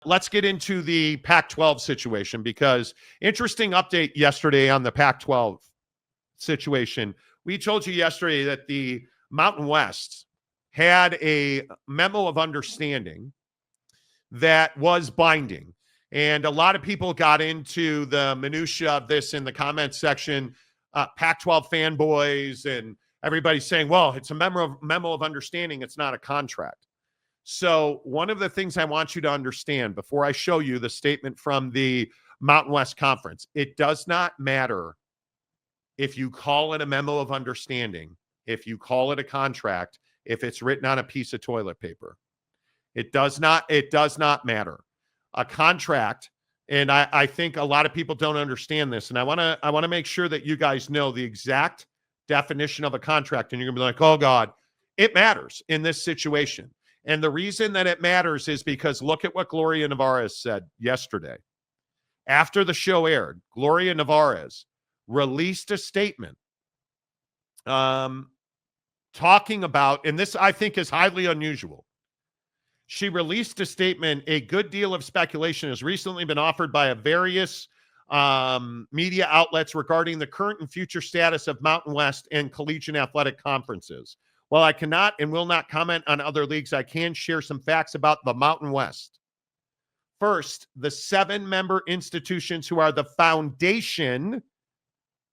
Let's get into the Pac-12 situation, because interesting update yesterday on the Pac-12 situation. We told you yesterday that the Mountain West had a memo of understanding that was binding. And a lot of people got into the minutia of this in the comments section, Pac-12 fanboys and everybody saying, well, it's a memo of understanding. It's not a contract. So one of the things I want you to understand before I show you the statement from the Mountain West Conference, it does not matter if you call it a memo of understanding, if you call it a contract, if it's written on a piece of toilet paper. It does not matter. A contract, and I think a lot of people don't understand this, and I want to make sure that you guys know the exact definition of a contract, and you're going to be like, oh God, it matters in this situation. And the reason that it matters is because look at what Gloria Nevarez said yesterday. After the show aired, Gloria Nevarez released a statement talking about, and this I think is highly unusual. She released a statement, a good deal of speculation has recently been offered by various media outlets regarding the current and future status of Mountain West and collegiate athletic conferences. While I cannot and will not comment on other leagues, I can share some facts about the Mountain West. First, the 7-member institutions who are the foundation,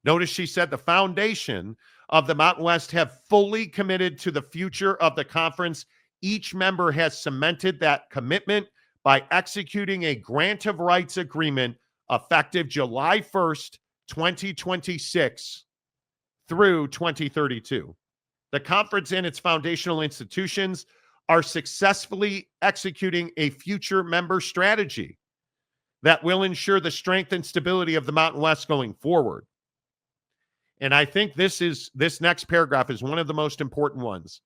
notice she said the foundation of the Mountain West, have fully committed to the future of the conference. Each member has cemented that commitment by executing a grant of rights agreement effective July 1st, 2026 through 2032. The conference and its foundational institutions are successfully executing a future member strategy that will ensure the strength and stability of the Mountain West going forward. And I think this next paragraph is one of the most important ones.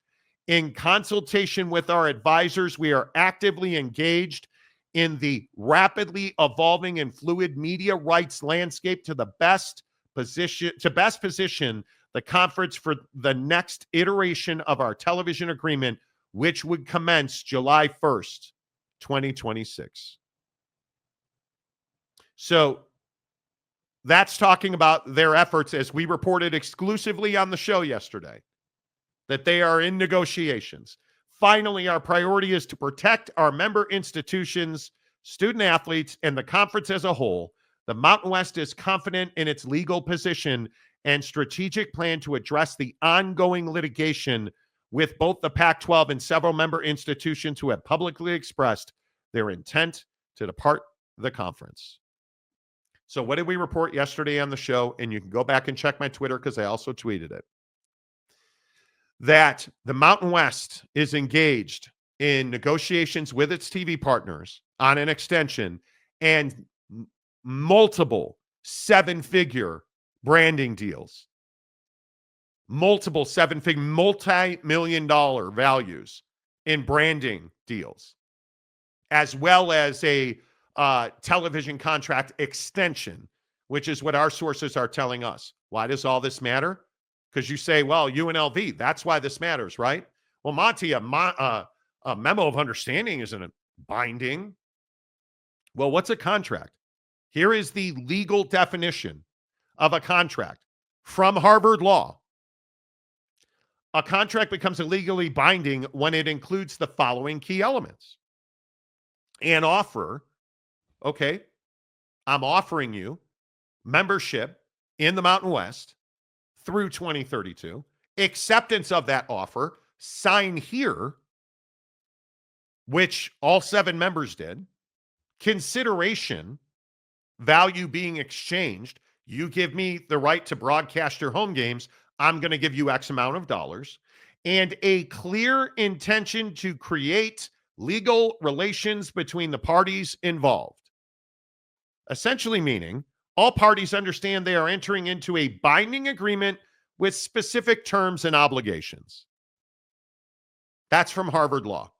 In consultation with our advisors, we are actively engaged in the rapidly evolving and fluid media rights landscape to best position the conference for the next iteration of our television agreement, which would commence July 1st, 2026. So that's talking about their efforts, as we reported exclusively on the show yesterday, that they are in negotiations. Finally, our priority is to protect our member institutions, student athletes, and the conference as a whole. The Mountain West is confident in its legal position and strategic plan to address the ongoing litigation with both the Pac-12 and several member institutions who have publicly expressed their intent to depart the conference. So what did we report yesterday on the show? And you can go back and check my Twitter because I also tweeted it. That the Mountain West is engaged in negotiations with its TV partners on an extension and multiple 7-figure branding deals, multiple 7-figure, multi-million-dollar values in branding deals, as well as a television contract extension, which is what our sources are telling us. Why does all this matter? Because you say, well, UNLV, that's why this matters, right? Well, Monty, a memo of understanding isn't binding. Well, what's a contract? Here is the legal definition of a contract from Harvard Law. A contract becomes legally binding when it includes the following key elements. An offer, okay, I'm offering you membership in the Mountain West through 2032, acceptance of that offer, sign here, which all 7 members did, consideration, value being exchanged. You give me the right to broadcast your home games, I'm going to give you X amount of dollars, and a clear intention to create legal relations between the parties involved. Essentially meaning all parties understand they are entering into a binding agreement with specific terms and obligations. That's from Harvard Law.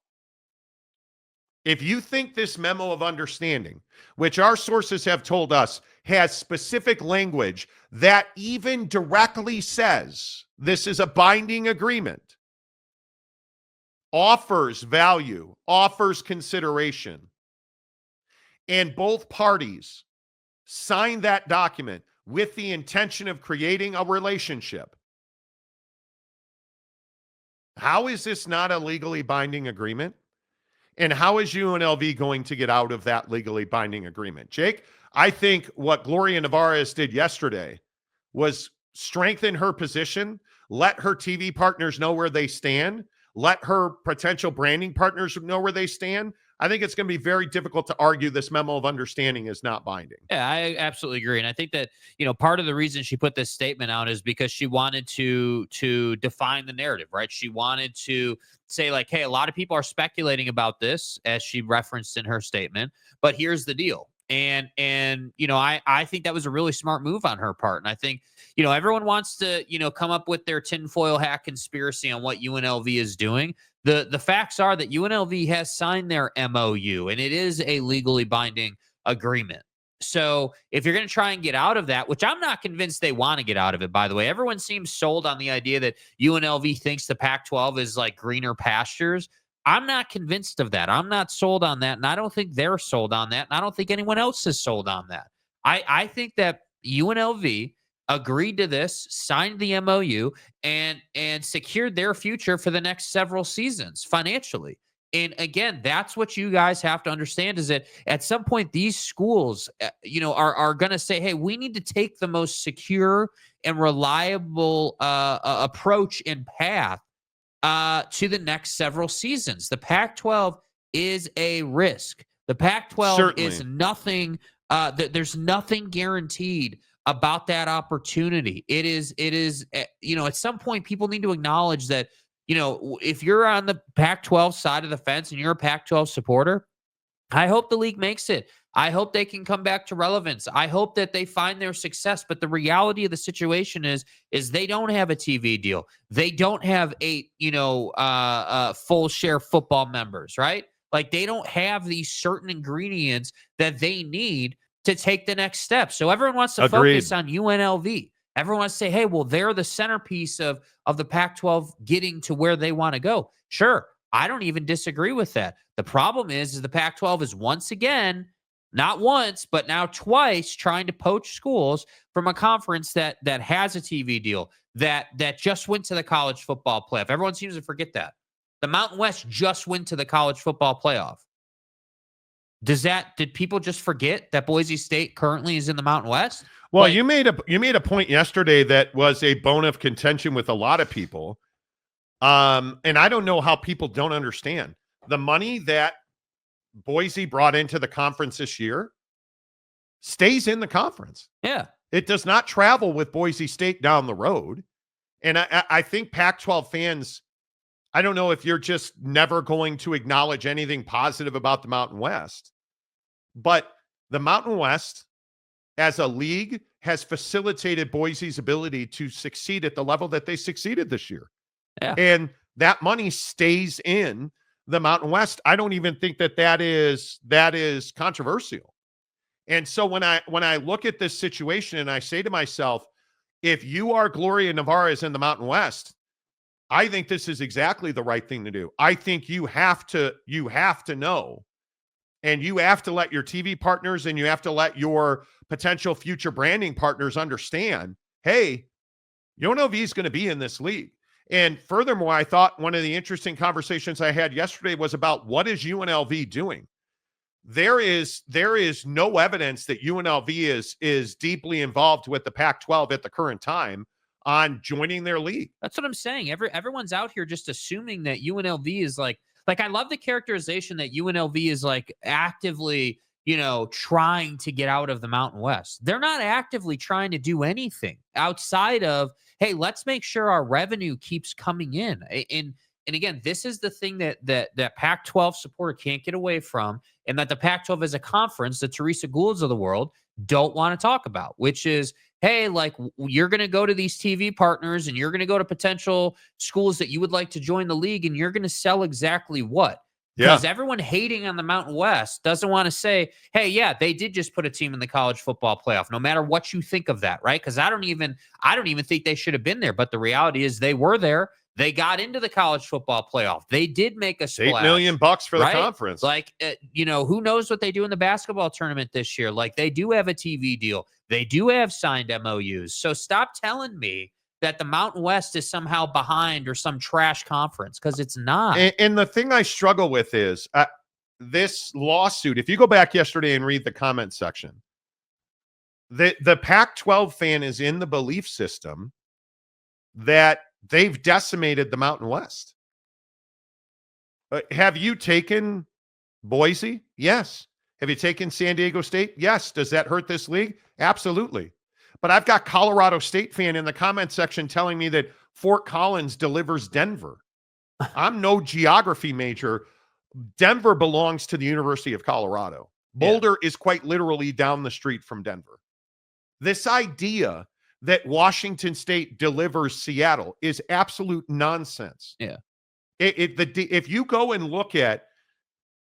If you think this memo of understanding, which our sources have told us has specific language that even directly says this is a binding agreement, offers value, offers consideration, and both parties signed that document with the intention of creating a relationship, how is this not a legally binding agreement? And how is UNLV going to get out of that legally binding agreement? Jake, I think what Gloria Nevarez did yesterday was strengthen her position, let her TV partners know where they stand, let her potential branding partners know where they stand. I think it's going to be very difficult to argue this memo of understanding is not binding. Yeah, I absolutely agree. And I think that, part of the reason she put this statement out is because she wanted to define the narrative, right? She wanted to say, like, hey, a lot of people are speculating about this, as she referenced in her statement, but here's the deal. And I think that was a really smart move on her part. And I think, everyone wants to, come up with their tinfoil hat conspiracy on what UNLV is doing. The facts are that UNLV has signed their MOU, and it is a legally binding agreement. So if you're going to try and get out of that, which I'm not convinced they want to get out of it, by the way, everyone seems sold on the idea that UNLV thinks the Pac-12 is like greener pastures. I'm not convinced of that. I'm not sold on that. And I don't think they're sold on that. And I don't think anyone else is sold on that. I think that UNLV agreed to this, signed the MOU, and secured their future for the next several seasons financially. And again, that's what you guys have to understand, is that at some point these schools, are going to say, hey, we need to take the most secure and reliable approach and path to the next several seasons. The Pac-12 is a risk. The Pac-12 Certainly is nothing. There's nothing guaranteed about that opportunity. It is, at some point people need to acknowledge that, if you're on the Pac-12 side of the fence and you're a Pac-12 supporter, I hope the league makes it. I hope they can come back to relevance. I hope that they find their success. But the reality of the situation is they don't have a TV deal. They don't have 8, full share football members, right? Like, they don't have these certain ingredients that they need to take the next step. So everyone wants to focus on UNLV. Everyone wants to say, hey, well, they're the centerpiece of the Pac-12 getting to where they want to go. Sure, I don't even disagree with that. The problem is the Pac-12 is once again, not once, but now twice, trying to poach schools from a conference that has a TV deal, that just went to the college football playoff. Everyone seems to forget that. The Mountain West just went to the college football playoff. Did people just forget that Boise State currently is in the Mountain West? Well, you made a point yesterday that was a bone of contention with a lot of people. And I don't know how people don't understand the money that Boise brought into the conference this year stays in the conference. Yeah. It does not travel with Boise State down the road. And I think Pac-12 fans, I don't know if you're just never going to acknowledge anything positive about the Mountain West, but the Mountain West as a league has facilitated Boise's ability to succeed at the level that they succeeded this year. Yeah. And that money stays in the Mountain West. I don't even think that is controversial. And so when I look at this situation and I say to myself, if you are Gloria Nevarez in the Mountain West, I think this is exactly the right thing to do. I think you have to know, and you have to let your TV partners and you have to let your potential future branding partners understand, hey, UNLV is going to be in this league. And furthermore, I thought one of the interesting conversations I had yesterday was about what is UNLV doing? There is no evidence that UNLV is deeply involved with the Pac-12 at the current time on joining their league. That's what I'm saying. Everyone's out here just assuming that UNLV is like I love the characterization that UNLV is like actively, trying to get out of the Mountain West. They're not actively trying to do anything outside of, hey, let's make sure our revenue keeps coming in. And again, this is the thing that Pac-12 supporter can't get away from, and that the Pac-12 as a conference, the Teresa Goulds of the world, don't want to talk about, which is, hey, like, you're going to go to these TV partners and you're going to go to potential schools that you would like to join the league, and you're going to sell exactly what? Because everyone hating on the Mountain West doesn't want to say, hey, yeah, they did just put a team in the college football playoff, no matter what you think of that, right? Because I don't even think they should have been there. But the reality is they were there. They got into the college football playoff. They did make a splash. $8 million for the conference. Like, who knows what they do in the basketball tournament this year? Like, they do have a TV deal. They do have signed MOUs. So stop telling me that the Mountain West is somehow behind or some trash conference, because it's not. And the thing I struggle with is this lawsuit. If you go back yesterday and read the comment section, the Pac-12 fan is in the belief system that they've decimated the Mountain West. Have you taken Boise? Yes. Have you taken San Diego State? Yes. Does that hurt this league? Absolutely. But I've got Colorado State fan in the comment section telling me that Fort Collins delivers Denver. I'm no geography major. Denver belongs to the University of Colorado. Boulder is quite literally down the street from Denver. This idea that Washington State delivers Seattle is absolute nonsense. Yeah. If you go and look at,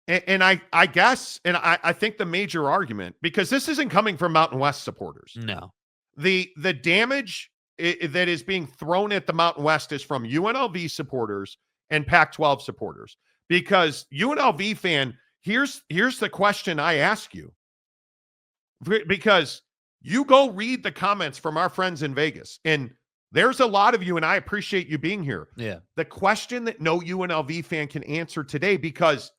and I guess, and I think the major argument, because this isn't coming from Mountain West supporters. No. The damage that is being thrown at the Mountain West is from UNLV supporters and Pac-12 supporters. Because UNLV fan, here's the question I ask you. Because you go read the comments from our friends in Vegas, and there's a lot of you, and I appreciate you being here. Yeah. The question that no UNLV fan can answer today, because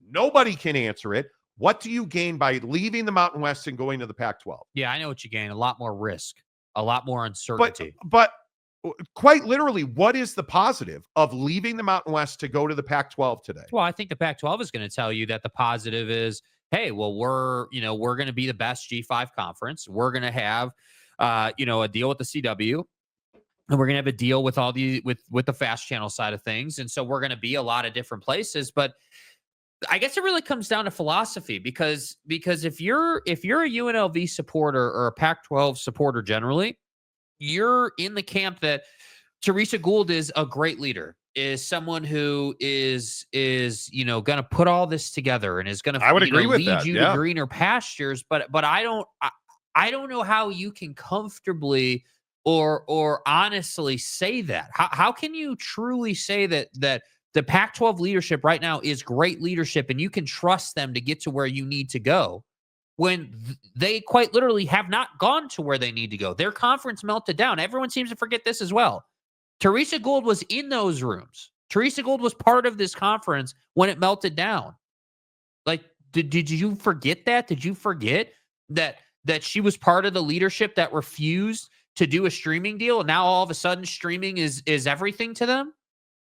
nobody can answer it: what do you gain by leaving the Mountain West and going to the Pac-12? Yeah, I know what you gain. A lot more risk, a lot more uncertainty. But quite literally, what is the positive of leaving the Mountain West to go to the Pac-12 today? Well, I think the Pac-12 is going to tell you that the positive is, hey, well, we're going to be the best G5 conference. We're going to have, a deal with the CW, and we're going to have a deal with all the with the fast channel side of things. And so we're going to be a lot of different places. But I guess it really comes down to philosophy, because if you're a UNLV supporter or a Pac-12 supporter generally, you're in the camp that Teresa Gould is a great leader, is someone who is going to put all this together and is going to lead you to greener pastures. But I don't know how you can comfortably or honestly say that. How can you truly say that the Pac-12 leadership right now is great leadership and you can trust them to get to where you need to go, when they quite literally have not gone to where they need to go? Their conference melted down. Everyone seems to forget this as well. Teresa Gould was in those rooms. Teresa Gould was part of this conference when it melted down. Like, did you forget that? Did you forget that she was part of the leadership that refused to do a streaming deal, and now all of a sudden streaming is everything to them?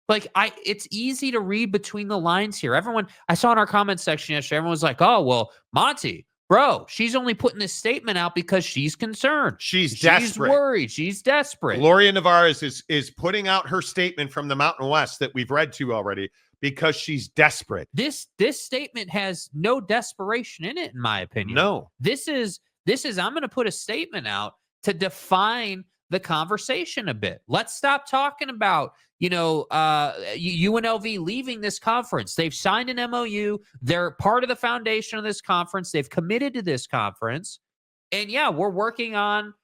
Like, it's easy to read between the lines here. Everyone, I saw in our comment section yesterday, everyone was like, oh, well, Monty, bro, she's only putting this statement out because she's concerned. She's desperate. She's worried. She's desperate. Gloria Nevarez is putting out her statement from the Mountain West that we've read to already because she's desperate. This statement has no desperation in it, in my opinion. No. This is I'm going to put a statement out to define the conversation a bit. Let's stop talking about, UNLV leaving this conference. They've signed an MOU. They're part of the foundation of this conference. They've committed to this conference. And yeah, we're working on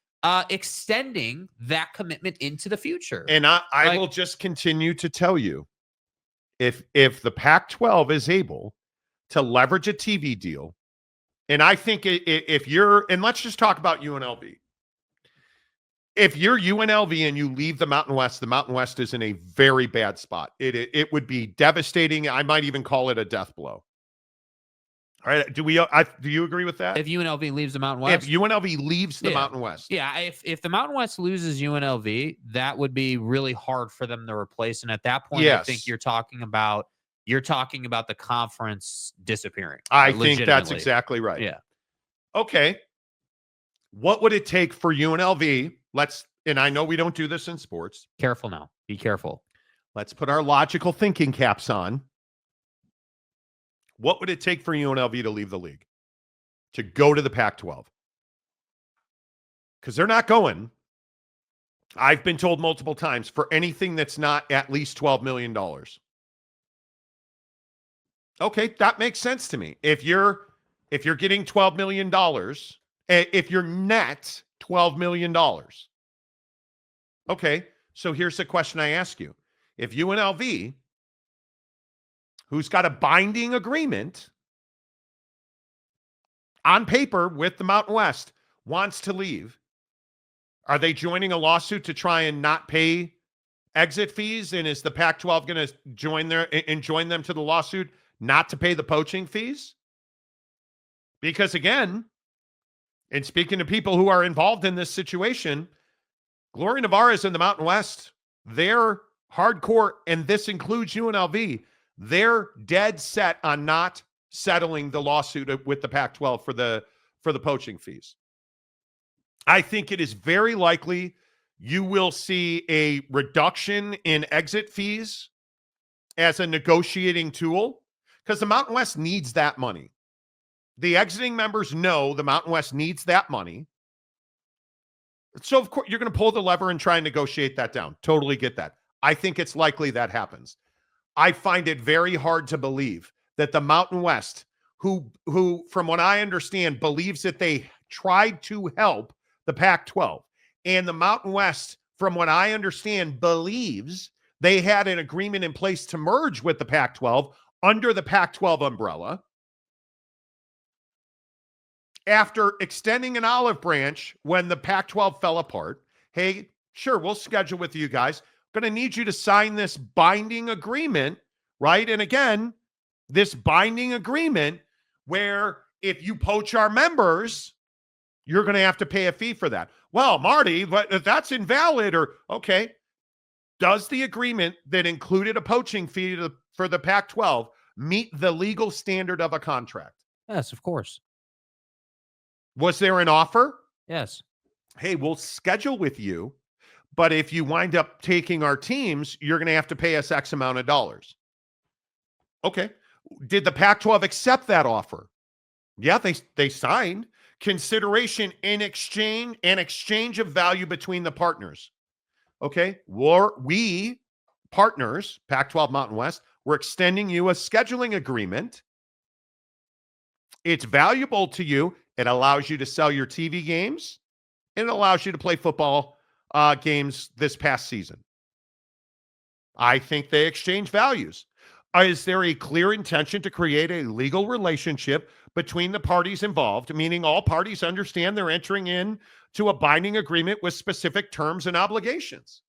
extending that commitment into the future. And I will just continue to tell you, if the Pac-12 is able to leverage a TV deal, and I think if you're, and let's just talk about UNLV. If you're UNLV and you leave the Mountain West is in a very bad spot. It would be devastating. I might even call it a death blow. All right. Do you agree with that? If UNLV leaves the Mountain West? If UNLV leaves the Mountain West. Yeah. If the Mountain West loses UNLV, that would be really hard for them to replace. And at that point, I think you're talking about the conference disappearing. I think that's exactly right. Yeah. Okay. What would it take for UNLV? And I know we don't do this in sports. Careful now. Be careful. Let's put our logical thinking caps on. What would it take for UNLV to leave the league? To go to the Pac-12? Because they're not going. I've been told multiple times, for anything that's not at least $12 million. Okay, that makes sense to me. If you're getting $12 million, if you're net $12 million. Okay, so here's the question I ask you. if UNLV, who's got a binding agreement on paper with the Mountain West, wants to leave, are they joining a lawsuit to try and not pay exit fees? And is the Pac-12 going to join them to the lawsuit not to pay the poaching fees? Because again, and speaking to people who are involved in this situation, Gloria Nevarez in the Mountain West, they're hardcore, and this includes UNLV. They're dead set on not settling the lawsuit with the Pac-12 for the poaching fees. I think it is very likely you will see a reduction in exit fees as a negotiating tool because the Mountain West needs that money. The exiting members know the Mountain West needs that money. So, of course, you're going to pull the lever and try and negotiate that down. Totally get that. I think it's likely that happens. I find it very hard to believe that the Mountain West, who from what I understand, believes that they tried to help the Pac-12, and the Mountain West, from what I understand, believes they had an agreement in place to merge with the Pac-12 under the Pac-12 umbrella. After extending an olive branch when the Pac-12 fell apart, hey, sure, we'll schedule with you guys. Going to need you to sign this binding agreement, right? And again, this binding agreement where if you poach our members, you're going to have to pay a fee for that. Well, Marty, but that's invalid. Or, okay, does the agreement that included a poaching fee for the Pac-12 meet the legal standard of a contract? Yes, of course. Was there an offer? Yes. Hey, we'll schedule with you, but if you wind up taking our teams, you're going to have to pay us X amount of dollars. Okay. Did the Pac-12 accept that offer? Yeah, they signed. Consideration in exchange of value between the partners. Okay. We partners, Pac-12 Mountain West, we're extending you a scheduling agreement. It's valuable to you. It allows you to sell your TV games. And it allows you to play football games this past season. I think they exchange values. Is there a clear intention to create a legal relationship between the parties involved, meaning all parties understand they're entering into a binding agreement with specific terms and obligations?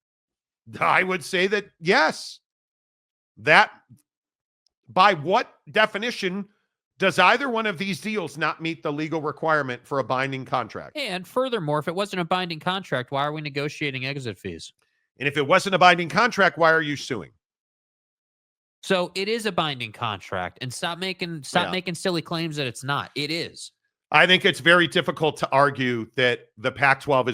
I would say that yes. That, by what definition does either one of these deals not meet the legal requirement for a binding contract? And furthermore, if it wasn't a binding contract, why are we negotiating exit fees? And if it wasn't a binding contract, why are you suing? So it is a binding contract, and stop making silly claims that it's not. It is. I think it's very difficult to argue that the Pac-12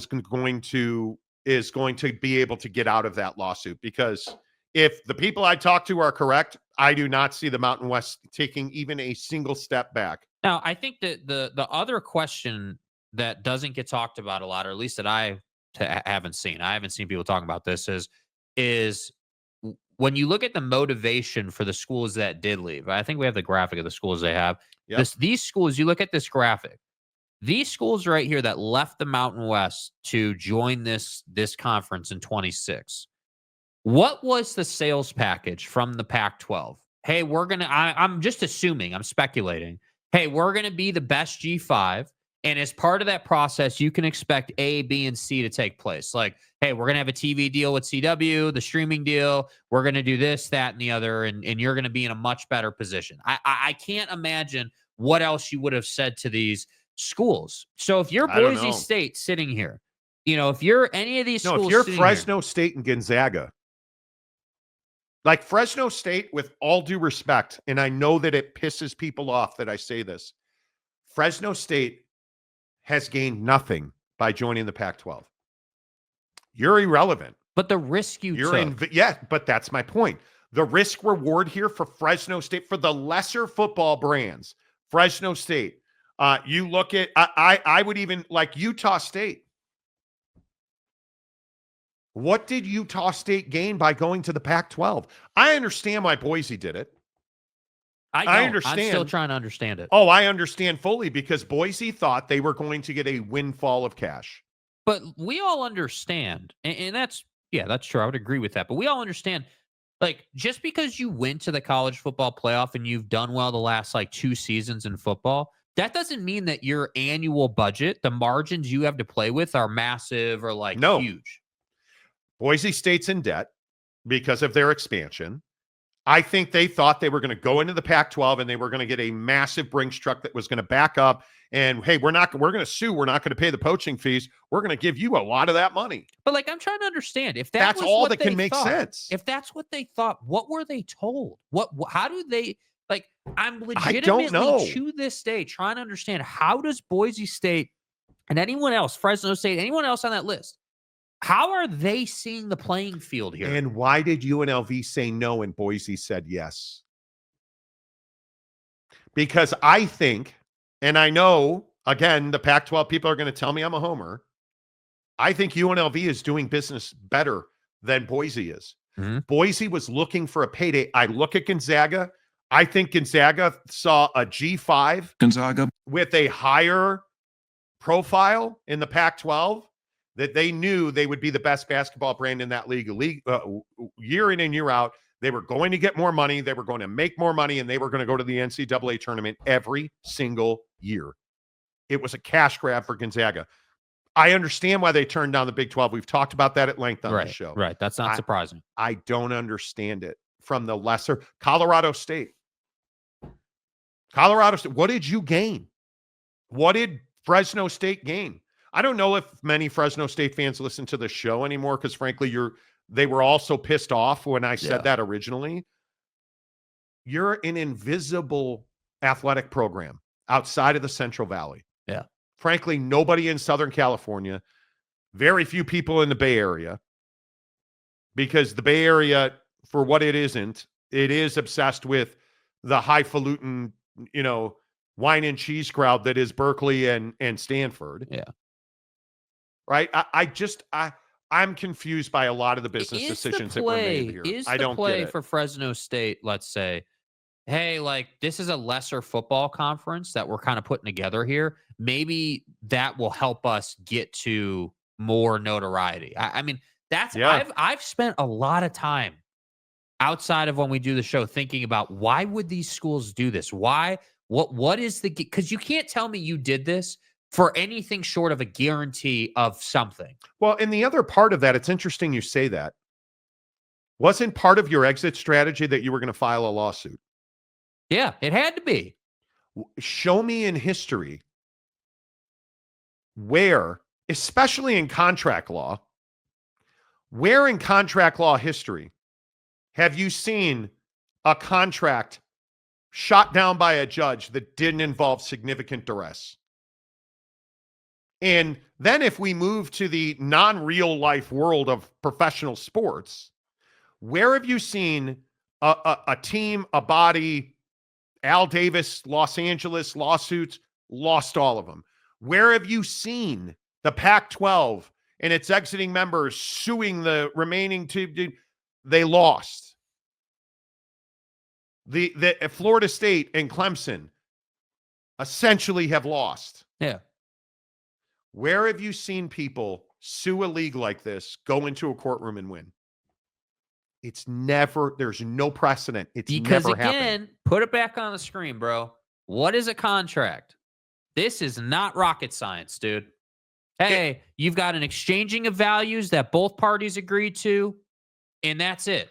is going to be able to get out of that lawsuit, because if the people I talk to are correct, I do not see the Mountain West taking even a single step back. Now, I think that the other question that doesn't get talked about a lot, or at least that I haven't seen people talking about this, is when you look at the motivation for the schools that did leave. I think we have the graphic of the schools they have. Yep. These schools, you look at this graphic, these schools right here that left the Mountain West to join this conference in 26. What was the sales package from the Pac-12? Hey, I'm just assuming, I'm speculating. Hey, we're going to be the best G5. And as part of that process, you can expect A, B, and C to take place. Like, hey, we're going to have a TV deal with CW, the streaming deal. We're going to do this, that, and the other. And you're going to be in a much better position. I can't imagine what else you would have said to these schools. So if you're Boise State sitting here, if you're any of these schools, if you're Fresno State and Gonzaga, like Fresno State, with all due respect, and I know that it pisses people off that I say this, Fresno State has gained nothing by joining the Pac-12. You're irrelevant. But the risk you took. Yeah, but that's my point. The risk reward here for Fresno State, for the lesser football brands, Fresno State, you look at, I would even like Utah State. What did Utah State gain by going to the Pac-12? I understand why Boise did it. I understand. I'm still trying to understand it. Oh, I understand fully, because Boise thought they were going to get a windfall of cash. But we all understand, and that's true. I would agree with that. But we all understand Like, just because you went to the college football playoff and you've done well the last like 2 seasons in football, that doesn't mean that your annual budget, the margins you have to play with, are massive or like No. huge. Boise State's in debt because of their expansion. I think they thought they were going to go into the Pac-12 and they were going to get a massive Brinks truck that was going to back up and, hey, we're going to sue. We're not going to pay the poaching fees. We're going to give you a lot of that money. But like, I'm trying to understand if That's was all what that they can make thought, sense. If that's what they thought, what were they told? How do they like? I'm I don't know. legitimately to this day trying to understand, how does Boise State and anyone else, Fresno State, anyone else on that list, how are they seeing the playing field here? And why did UNLV say no and Boise said yes? Because I think, and I know, again, the Pac-12 people are going to tell me I'm a homer. I think UNLV is doing business better than Boise is. Mhm. Boise was looking for a payday. I look at Gonzaga. I think Gonzaga saw a G5 with a higher profile in the Pac-12, that they knew they would be the best basketball brand in that league year in and year out. They were going to get more money. They were going to make more money, and they were going to go to the NCAA tournament every single year. It was a cash grab for Gonzaga. I understand why they turned down the Big 12. We've talked about that at length on the show. Right. That's not surprising. I don't understand it from the lesser Colorado State. What did you gain? What did Fresno State gain? I don't know if many Fresno State fans listen to the show anymore because, frankly, they were all so pissed off when I said that originally. You're an invisible athletic program outside of the Central Valley. Yeah. Frankly, nobody in Southern California, very few people in the Bay Area, because the Bay Area, for what it isn't, it is obsessed with the highfalutin, wine and cheese crowd that is Berkeley and Stanford. Yeah. Right. I'm confused by a lot of the business decisions that were made here. Is I the don't play get it. for Fresno State, let's say, hey, like, this is a lesser football conference that we're kind of putting together here. Maybe that will help us get to more notoriety. I mean, I've spent a lot of time outside of when we do the show thinking about, why would these schools do this? What is because you can't tell me you did this for anything short of a guarantee of something. Well, and the other part of that, it's interesting you say that. Wasn't part of your exit strategy that you were going to file a lawsuit? Yeah, it had to be. Show me in history where, especially in contract law, where in contract law history have you seen a contract shot down by a judge that didn't involve significant duress? And then if we move to the non-real life world of professional sports, where have you seen a team, a body, Al Davis, Los Angeles lawsuits, lost all of them? Where have you seen the Pac-12 and its exiting members suing the remaining two? They lost. The Florida State and Clemson essentially have lost. Yeah. Where have you seen people sue a league like this, go into a courtroom and win? It's never, there's no precedent. It's because never happened. Again, put it back on the screen, bro. What is a contract? This is not rocket science, dude. Hey, you've got an exchanging of values that both parties agreed to, and that's it.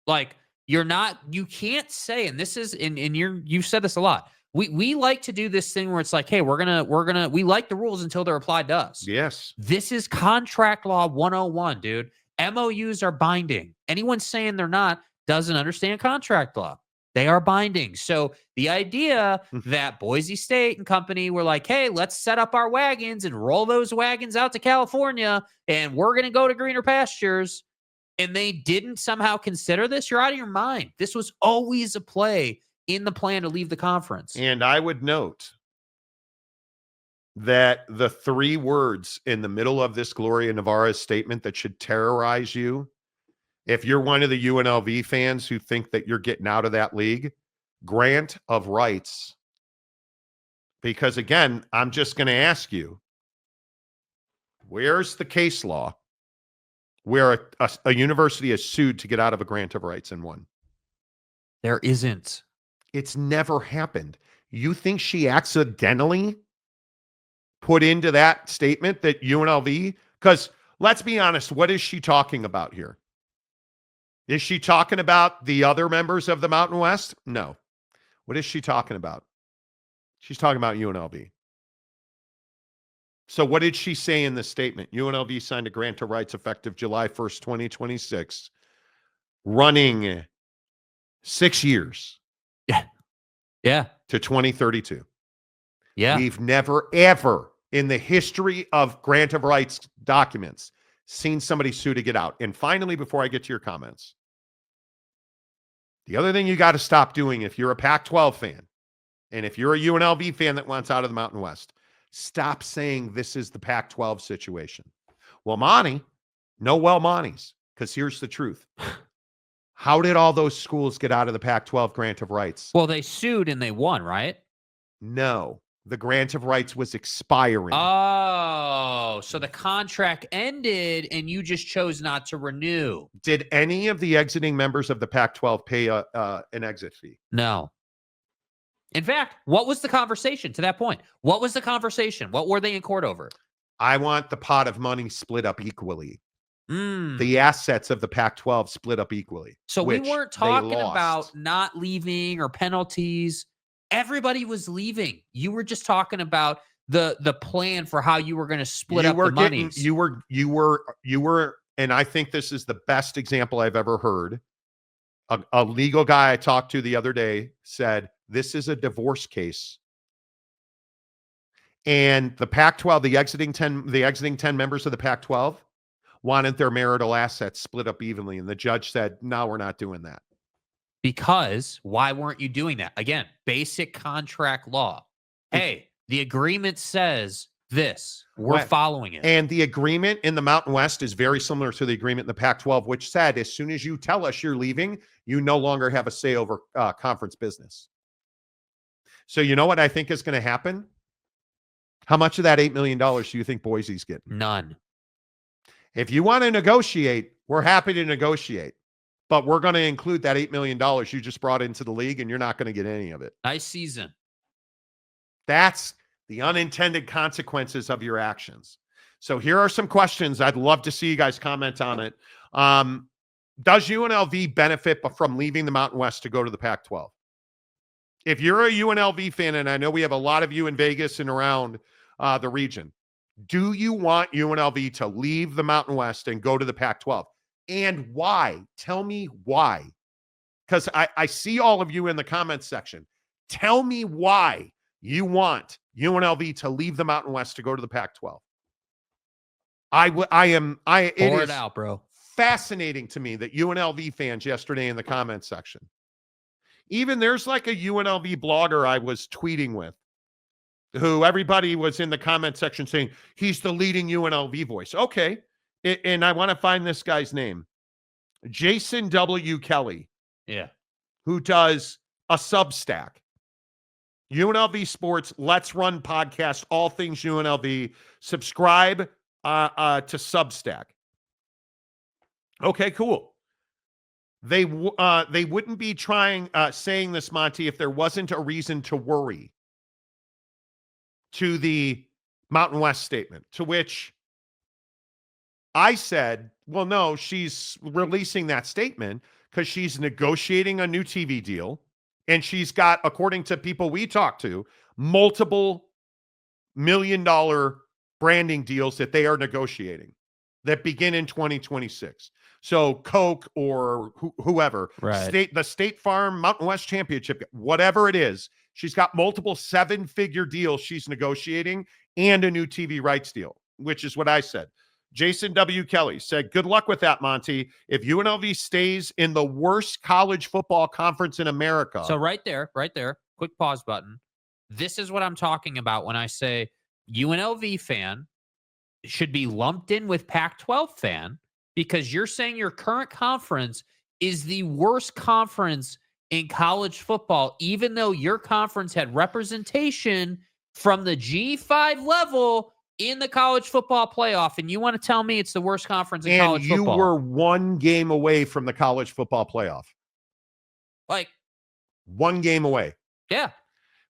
Like, you can't say, and this is, you've said this a lot. We like to do this thing where it's like, hey, we like the rules until they're applied to us. Yes. This is contract law 101, dude. MOUs are binding. Anyone saying they're not doesn't understand contract law. They are binding. So the idea that Boise State and company were like, hey, let's set up our wagons and roll those wagons out to California, and we're going to go to greener pastures, and they didn't somehow consider this, you're out of your mind. This was always a play in the plan to leave the conference. And I would note that the three words in the middle of this Gloria Nevarez statement that should terrorize you, if you're one of the UNLV fans who think that you're getting out of that league, grant of rights. Because again, I'm just going to ask you, where's the case law where a university is sued to get out of a grant of rights and won. There isn't. It's never happened. You think she accidentally put into that statement that UNLV, because let's be honest, what is she talking about here? Is she talking about the other members of the Mountain West? No. What is she talking about? She's talking about UNLV. So what did she say in this statement? UNLV signed a grant of rights effective July 1st, 2026, running 6 years. Yeah. To 2032. Yeah. We've never, ever in the history of grant of rights documents seen somebody sue to get out. And finally, before I get to your comments, the other thing you got to stop doing if you're a Pac-12 fan and if you're a UNLV fan that wants out of the Mountain West, stop saying this is the Pac-12 situation. Well, Monty's, because here's the truth. How did all those schools get out of the Pac-12 grant of rights? Well, they sued and they won, right? No, the grant of rights was expiring. Oh, so the contract ended and you just chose not to renew. Did any of the exiting members of the Pac-12 pay an exit fee? No. In fact, what was the conversation to that point? What was the conversation? What were they in court over? I want the pot of money split up equally. Mm. The assets of the Pac-12 split up equally. So we weren't they talking lost. about not leaving or penalties. Everybody was leaving. You were just talking about the plan for how you were going to split up the monies. You were, and I think this is the best example I've ever heard. A legal guy I talked to the other day said, this is a divorce case. And the Pac-12, the exiting 10 members of the Pac-12 wanted their marital assets split up evenly. And the judge said, no, we're not doing that. Because why weren't you doing that? Again, basic contract law. Hey, the agreement says this. We're following it. And the agreement in the Mountain West is very similar to the agreement in the Pac-12, which said as soon as you tell us you're leaving, you no longer have a say over conference business. So you know what I think is going to happen? How much of that $8 million do you think Boise's getting? None. If you want to negotiate, we're happy to negotiate. But we're going to include that $8 million you just brought into the league, and you're not going to get any of it. Nice season. That's the unintended consequences of your actions. So here are some questions. I'd love to see you guys comment on it. Does UNLV benefit from leaving the Mountain West to go to the Pac-12? If you're a UNLV fan, and I know we have a lot of you in Vegas and around the region, do you want UNLV to leave the Mountain West and go to the Pac-12? And why? Tell me why. Because I see all of you in the comments section. Tell me why you want UNLV to leave the Mountain West to go to the Pac-12. It is out, bro. Fascinating to me that UNLV fans yesterday in the comments section. Even there's like a UNLV blogger I was tweeting with, who everybody was in the comment section saying he's the leading UNLV voice. Okay. And I want to find this guy's name. Jason W. Kelly. Yeah. Who does a Substack. UNLV Sports, Let's Run podcast, all things UNLV. Subscribe to Substack. Okay, cool. They wouldn't be saying this, Monty, if there wasn't a reason to worry. To the Mountain West statement, to which I said, well, no, she's releasing that statement because she's negotiating a new TV deal. And she's got, according to people we talked to, multiple $1 million branding deals that they are negotiating that begin in 2026. So Coke or whoever, right. the State Farm Mountain West Championship, whatever it is, she's got multiple 7-figure deals she's negotiating and a new TV rights deal, which is what I said. Jason W. Kelly said, good luck with that, Monty. If UNLV stays in the worst college football conference in America. So right there, quick pause button. This is what I'm talking about when I say UNLV fan should be lumped in with Pac-12 fan, because you're saying your current conference is the worst conference in college football, even though your conference had representation from the G5 level in the college football playoff, and you want to tell me it's the worst conference in college And you football. were one game away from the college football playoff. Like, one game away. Yeah.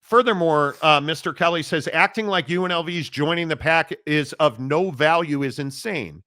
Furthermore, Mr. Kelly says acting like UNLV's joining the PAC is of no value is insane.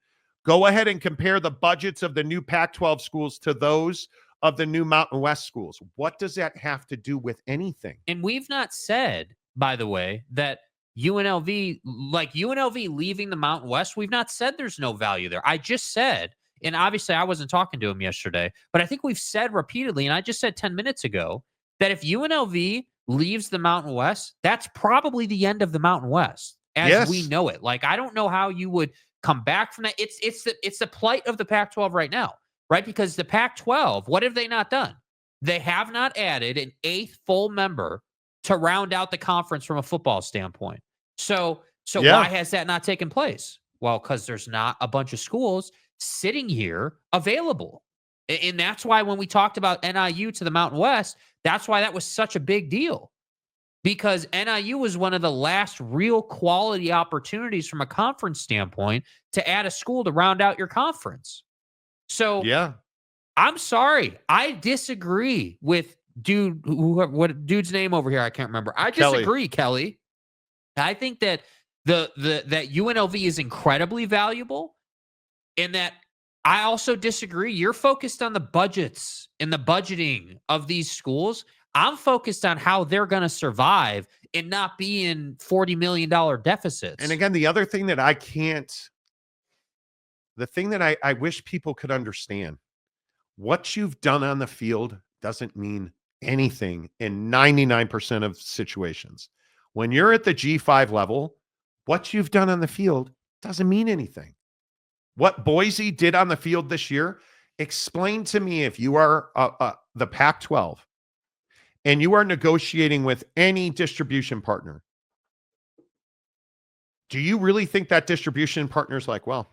Go ahead and compare the budgets of the new Pac-12 schools to those of the new Mountain West schools. What does that have to do with anything? And we've not said, by the way, that UNLV, like UNLV leaving the Mountain West, we've not said there's no value there. I just said, and obviously I wasn't talking to him yesterday, but I think we've said repeatedly, and I just said 10 minutes ago, that if UNLV leaves the Mountain West, that's probably the end of the Mountain West as we know it. Like, I don't know how you would come back from that. It's the plight of the Pac-12 right now, right? Because the Pac-12, what have they not done? They have not added an 8th full member to round out the conference from a football standpoint. So why has that not taken place? Well, because there's not a bunch of schools sitting here available. And that's why when we talked about NIU to the Mountain West, that's why that was such a big deal. Because NIU was one of the last real quality opportunities from a conference standpoint to add a school to round out your conference. So I'm sorry. I disagree with what dude's name over here? I can't remember. I disagree, Kelly. I think that that UNLV is incredibly valuable, and that I also disagree. You're focused on the budgets and the budgeting of these schools. I'm focused on how they're going to survive and not be in $40 million deficits. And again, the other thing that I wish people could understand, what you've done on the field doesn't mean anything in 99% of situations. When you're at the G5 level, what you've done on the field doesn't mean anything. What Boise did on the field this year, explain to me, if you are the Pac-12 and you are negotiating with any distribution partner, do you really think that distribution partner is like, well,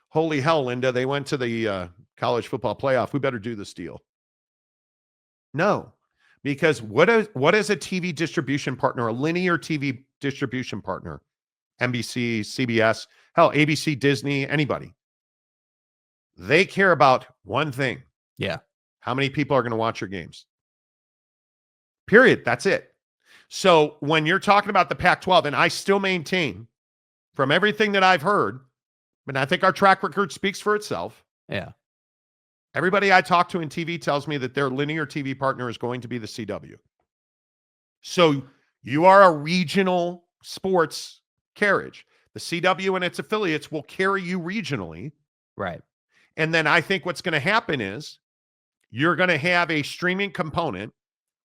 holy hell, Linda, they went to the college football playoff, we better do this deal? No, because what is a TV distribution partner, a linear TV distribution partner? NBC, CBS, hell, ABC, Disney, anybody. They care about one thing. Yeah. How many people are going to watch your games? Period. That's it. So when you're talking about the Pac-12, and I still maintain from everything that I've heard, but I think our track record speaks for itself. Yeah. Everybody I talk to in TV tells me that their linear TV partner is going to be the CW. So you are a regional sports carriage. The CW and its affiliates will carry you regionally. Right. And then I think what's going to happen is you're going to have a streaming component,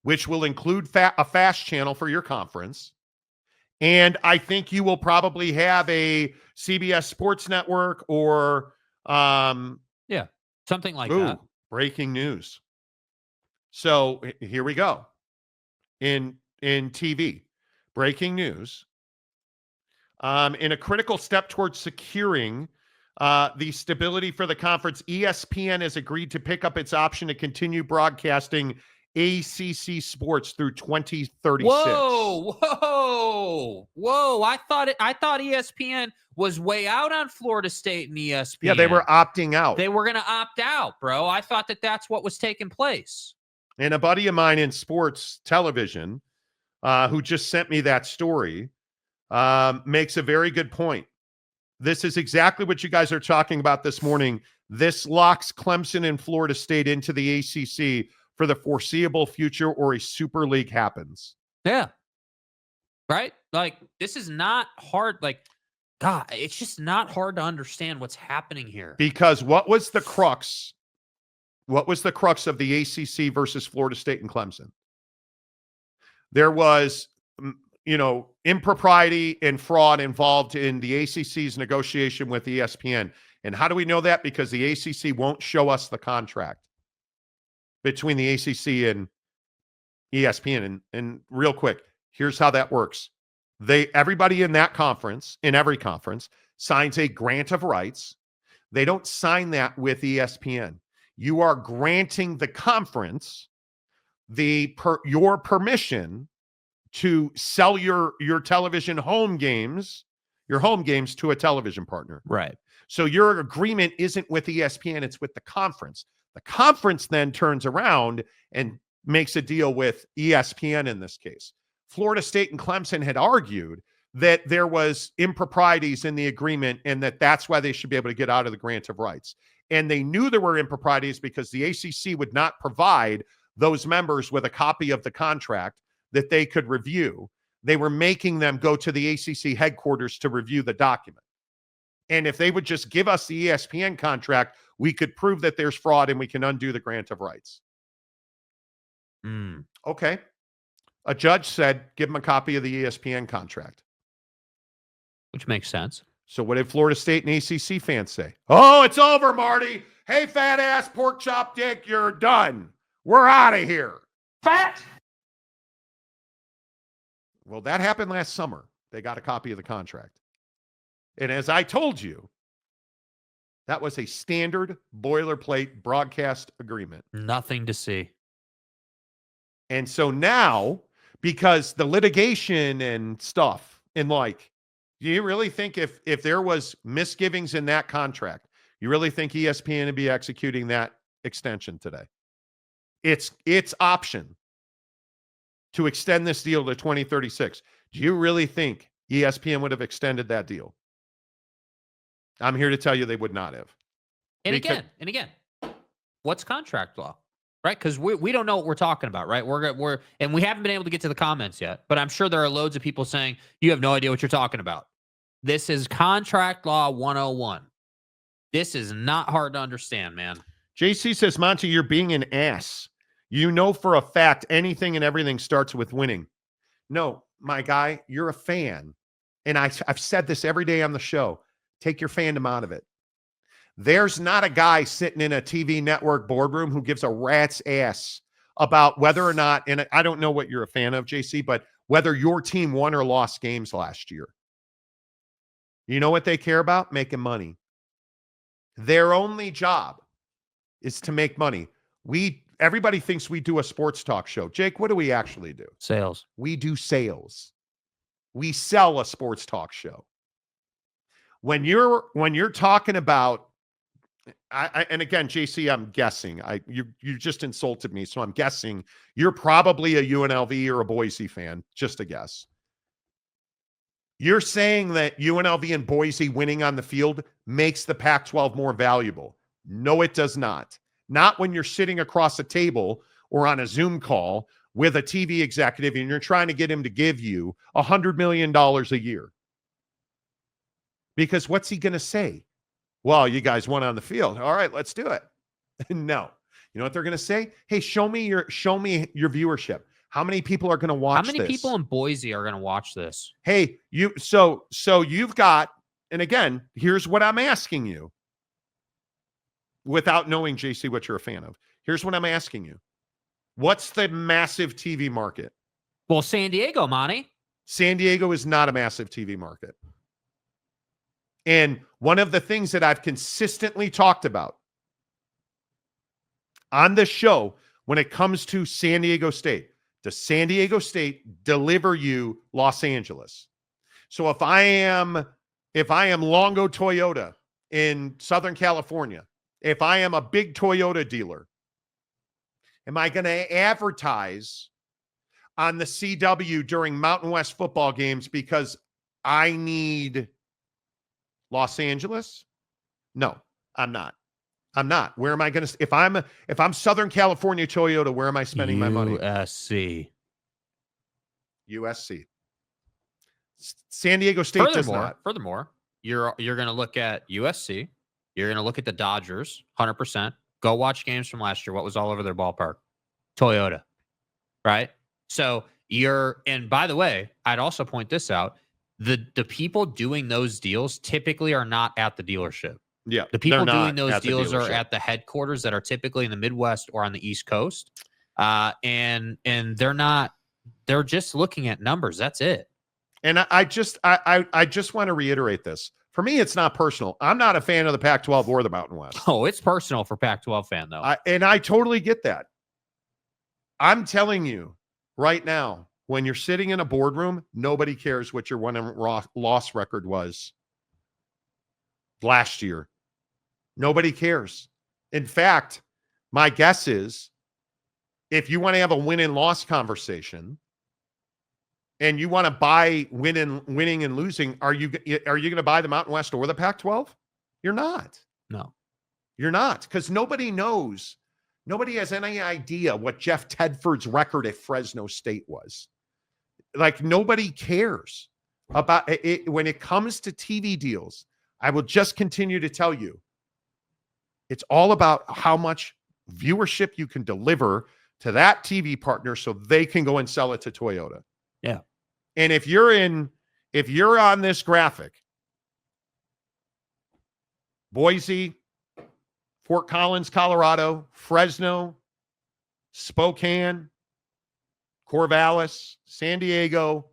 which will include a fast channel for your conference. And I think you will probably have a CBS Sports Network or something like that. Breaking news. So here we go. In TV, breaking news. In a critical step towards securing the stability for the conference, ESPN has agreed to pick up its option to continue broadcasting ACC sports through 2036. Whoa! I thought ESPN was way out on Florida State and ESPN. Yeah, they were opting out. They were going to opt out, bro. I thought that's what was taking place. And a buddy of mine in sports television, who just sent me that story, makes a very good point. This is exactly what you guys are talking about this morning. This locks Clemson and Florida State into the ACC for the foreseeable future, or a super league happens. Yeah. Right? Like, this is not hard. Like, God, it's just not hard to understand what's happening here. Because what was the crux? What was the crux of the ACC versus Florida State and Clemson? There was, impropriety and fraud involved in the ACC's negotiation with ESPN. And how do we know that? Because the ACC won't show us the contract between the ACC and ESPN. And real quick, here's how that works. Everybody in that conference, in every conference, signs a grant of rights. They don't sign that with ESPN. You are granting the conference your permission to sell your television home games your home games to a television partner. Right. So your agreement isn't with ESPN, it's with the conference. The conference then turns around and makes a deal with ESPN in this case. Florida State and Clemson had argued that there was improprieties in the agreement and that's why they should be able to get out of the grant of rights. And they knew there were improprieties because the ACC would not provide those members with a copy of the contract that they could review. They were making them go to the ACC headquarters to review the document. And if they would just give us the ESPN contract, we could prove that there's fraud and we can undo the grant of rights. Okay. A judge said, give them a copy of the ESPN contract. Which makes sense. So what did Florida State and ACC fans say? Oh, it's over, Marty. Hey, fat ass pork chop dick, you're done. We're out of here. Fat. Well, that happened last summer. They got a copy of the contract. And as I told you, that was a standard boilerplate broadcast agreement. Nothing to see. And so now, because the litigation and stuff, and like, do you really think if there was misgivings in that contract, you really think ESPN would be executing that extension today? It's option to extend this deal to 2036. Do you really think ESPN would have extended that deal? I'm here to tell you they would not have. And again, what's contract law? Right? Because we don't know what we're talking about, right? And we haven't been able to get to the comments yet, but I'm sure there are loads of people saying, you have no idea what you're talking about. This is contract law 101. This is not hard to understand, man. JC says, Monty, you're being an ass. You know for a fact anything and everything starts with winning. No, my guy, you're a fan. And I've said this every day on the show. Take your fandom out of it. There's not a guy sitting in a TV network boardroom who gives a rat's ass about whether or not, and I don't know what you're a fan of, JC, but whether your team won or lost games last year. You know what they care about? Making money. Their only job is to make money. Everybody thinks we do a sports talk show. Jake, what do we actually do? Sales. We do sales. We sell a sports talk show. When you're talking about, and again, JC, I'm guessing. You just insulted me, so I'm guessing you're probably a UNLV or a Boise fan. Just a guess. You're saying that UNLV and Boise winning on the field makes the Pac-12 more valuable. No, it does not. Not when you're sitting across a table or on a Zoom call with a TV executive and you're trying to get him to give you $100 million a year. Because what's he going to say? Well, you guys won on the field. All right, let's do it. No. You know what they're going to say? Hey, show me your viewership. How many people are going to watch this? How many people in Boise are going to watch this? Hey, so you've got, and again, here's what I'm asking you. Without knowing, JC, what you're a fan of. Here's what I'm asking you. What's the massive TV market? Well, San Diego, Monty. San Diego is not a massive TV market. And one of the things that I've consistently talked about on this show when it comes to San Diego State, does San Diego State deliver you Los Angeles? So if I am Longo Toyota in Southern California, if I am a big Toyota dealer, am I going to advertise on the CW during Mountain West football games because I need Los Angeles? No, I'm not. Where am I going to, if I'm Southern California Toyota, where am I spending my money? USC. San Diego State does not. Furthermore, you're going to look at USC. You're going to look at the Dodgers, 100%. Go watch games from last year. What was all over their ballpark? Toyota, right? So and by the way, I'd also point this out. The people doing those deals typically are not at the dealership. Yeah. The people doing those deals are at the headquarters that are typically in the Midwest or on the East Coast. And they're just looking at numbers. That's it. And I just want to reiterate this. For me, it's not personal. I'm not a fan of the Pac-12 or the Mountain West. Oh, it's personal for Pac-12 fan, though. And I totally get that. I'm telling you right now, when you're sitting in a boardroom, nobody cares what your loss record was last year. Nobody cares. In fact, my guess is if you want to have a win and loss conversation and you want to buy winning and losing, are you going to buy the Mountain West or the Pac-12? You're not. No. You're not, because nobody knows. Nobody has any idea what Jeff Tedford's record at Fresno State was. Like, nobody cares about it. When it comes to TV deals, I will just continue to tell you, it's all about how much viewership you can deliver to that TV partner so they can go and sell it to Toyota. Yeah. And if you're on this graphic, Boise, Fort Collins, Colorado, Fresno, Spokane, Corvallis, San Diego,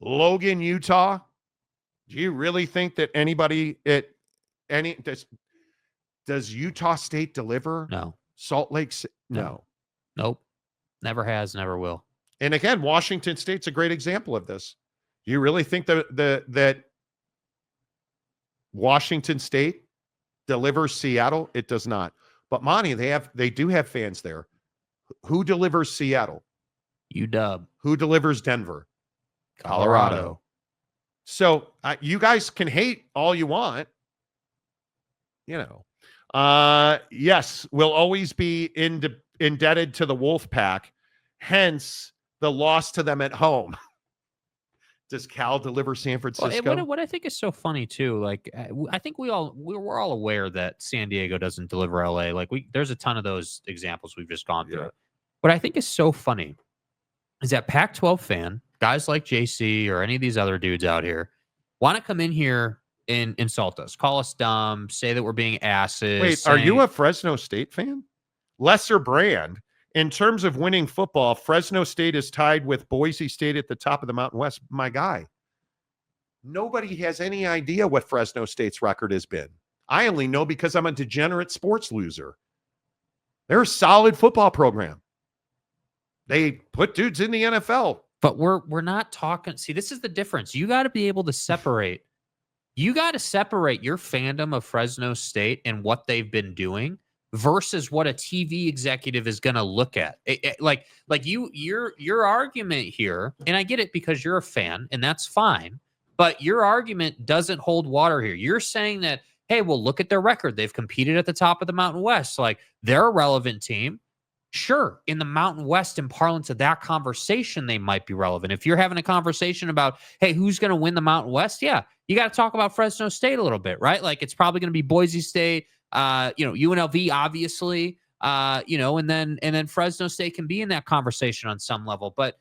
Logan, Utah. Do you really think that anybody does Utah State deliver? No. Salt Lake? No. Nope. Never has, never will. And again, Washington State's a great example of this. You really think that Washington State delivers Seattle? It does not. But Monty, they do have fans there. Who delivers Seattle? UW. Who delivers Denver? Colorado. So you guys can hate all you want. Yes, we'll always be indebted to the Wolf Pack. Hence the loss to them at home. Does Cal deliver San Francisco? Well, what I think is so funny too, like I think we're all aware that San Diego doesn't deliver LA. Like there's a ton of those examples we've just gone through. Yeah. What I think is so funny is that Pac-12 fan, guys like JC or any of these other dudes out here, want to come in here and insult us, call us dumb, say that we're being asses. Wait, are you a Fresno State fan? Lesser brand. In terms of winning football, Fresno State is tied with Boise State at the top of the Mountain West. My guy, nobody has any idea what Fresno State's record has been. I only know because I'm a degenerate sports loser. They're a solid football program. They put dudes in the NFL. But we're not talking. See, this is the difference. You got to be able to separate. You got to separate your fandom of Fresno State and what they've been doing versus what a TV executive is going to look at. Your argument here, and I get it because you're a fan, and that's fine, but your argument doesn't hold water here. You're saying that, hey, well, look at their record. They've competed at the top of the Mountain West. Like, they're a relevant team. Sure, in the Mountain West, in parlance of that conversation, they might be relevant. If you're having a conversation about, hey, who's going to win the Mountain West? Yeah, you got to talk about Fresno State a little bit, right? Like, it's probably going to be Boise State, UNLV, obviously, and then Fresno State can be in that conversation on some level. But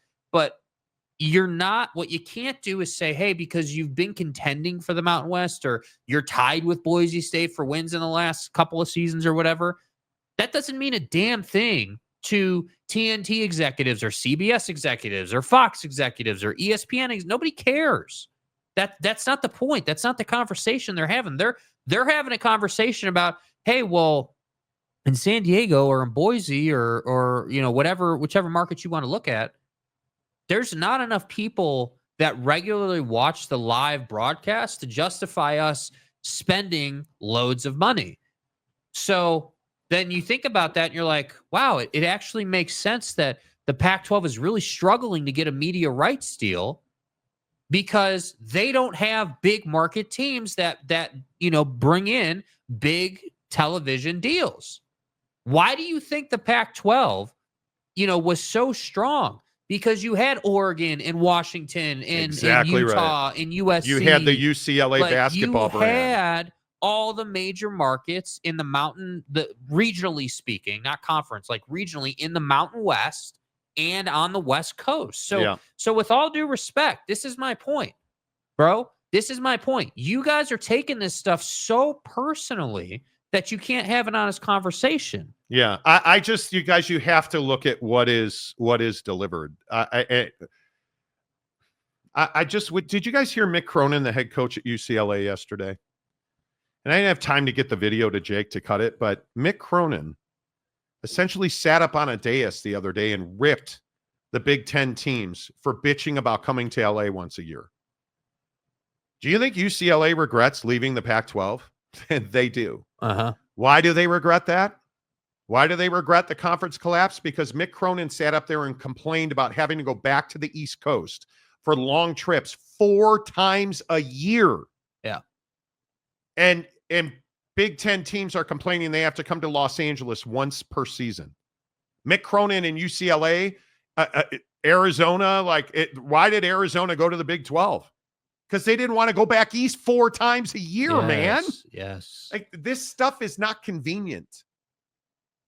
you're not. What you can't do is say, hey, because you've been contending for the Mountain West, or you're tied with Boise State for wins in the last couple of seasons or whatever. That doesn't mean a damn thing to TNT executives or CBS executives or Fox executives or ESPN. Nobody cares. That's not the point. That's not the conversation they're having. They're having a conversation about, hey, well, in San Diego or in Boise or whichever market you want to look at, there's not enough people that regularly watch the live broadcast to justify us spending loads of money. So then you think about that and you're like, wow, it actually makes sense that the Pac-12 is really struggling to get a media rights deal because they don't have big market teams that bring in big television deals. Why do you think the Pac-12, was so strong? Because you had Oregon and Washington and Utah and USC. You had the UCLA basketball brand. You had all the major markets in regionally speaking, not conference, like regionally in the Mountain West and on the West Coast. So with all due respect, this is my point, bro. This is my point. You guys are taking this stuff so personally that you can't have an honest conversation. Yeah. You guys, you have to look at what is delivered. Did you guys hear Mick Cronin, the head coach at UCLA yesterday? And I didn't have time to get the video to Jake to cut it, but Mick Cronin essentially sat up on a dais the other day and ripped the Big Ten teams for bitching about coming to LA once a year. Do you think UCLA regrets leaving the Pac-12? They do. Why do they regret that? Why do they regret the conference collapse? Because Mick Cronin sat up there and complained about having to go back to the East Coast for long trips 4 times a year. Yeah. And Big Ten teams are complaining they have to come to Los Angeles once per season. Mick Cronin and UCLA, Arizona, why did Arizona go to the Big 12? Because they didn't want to go back east 4 times a year, man. Yes. Like, this stuff is not convenient.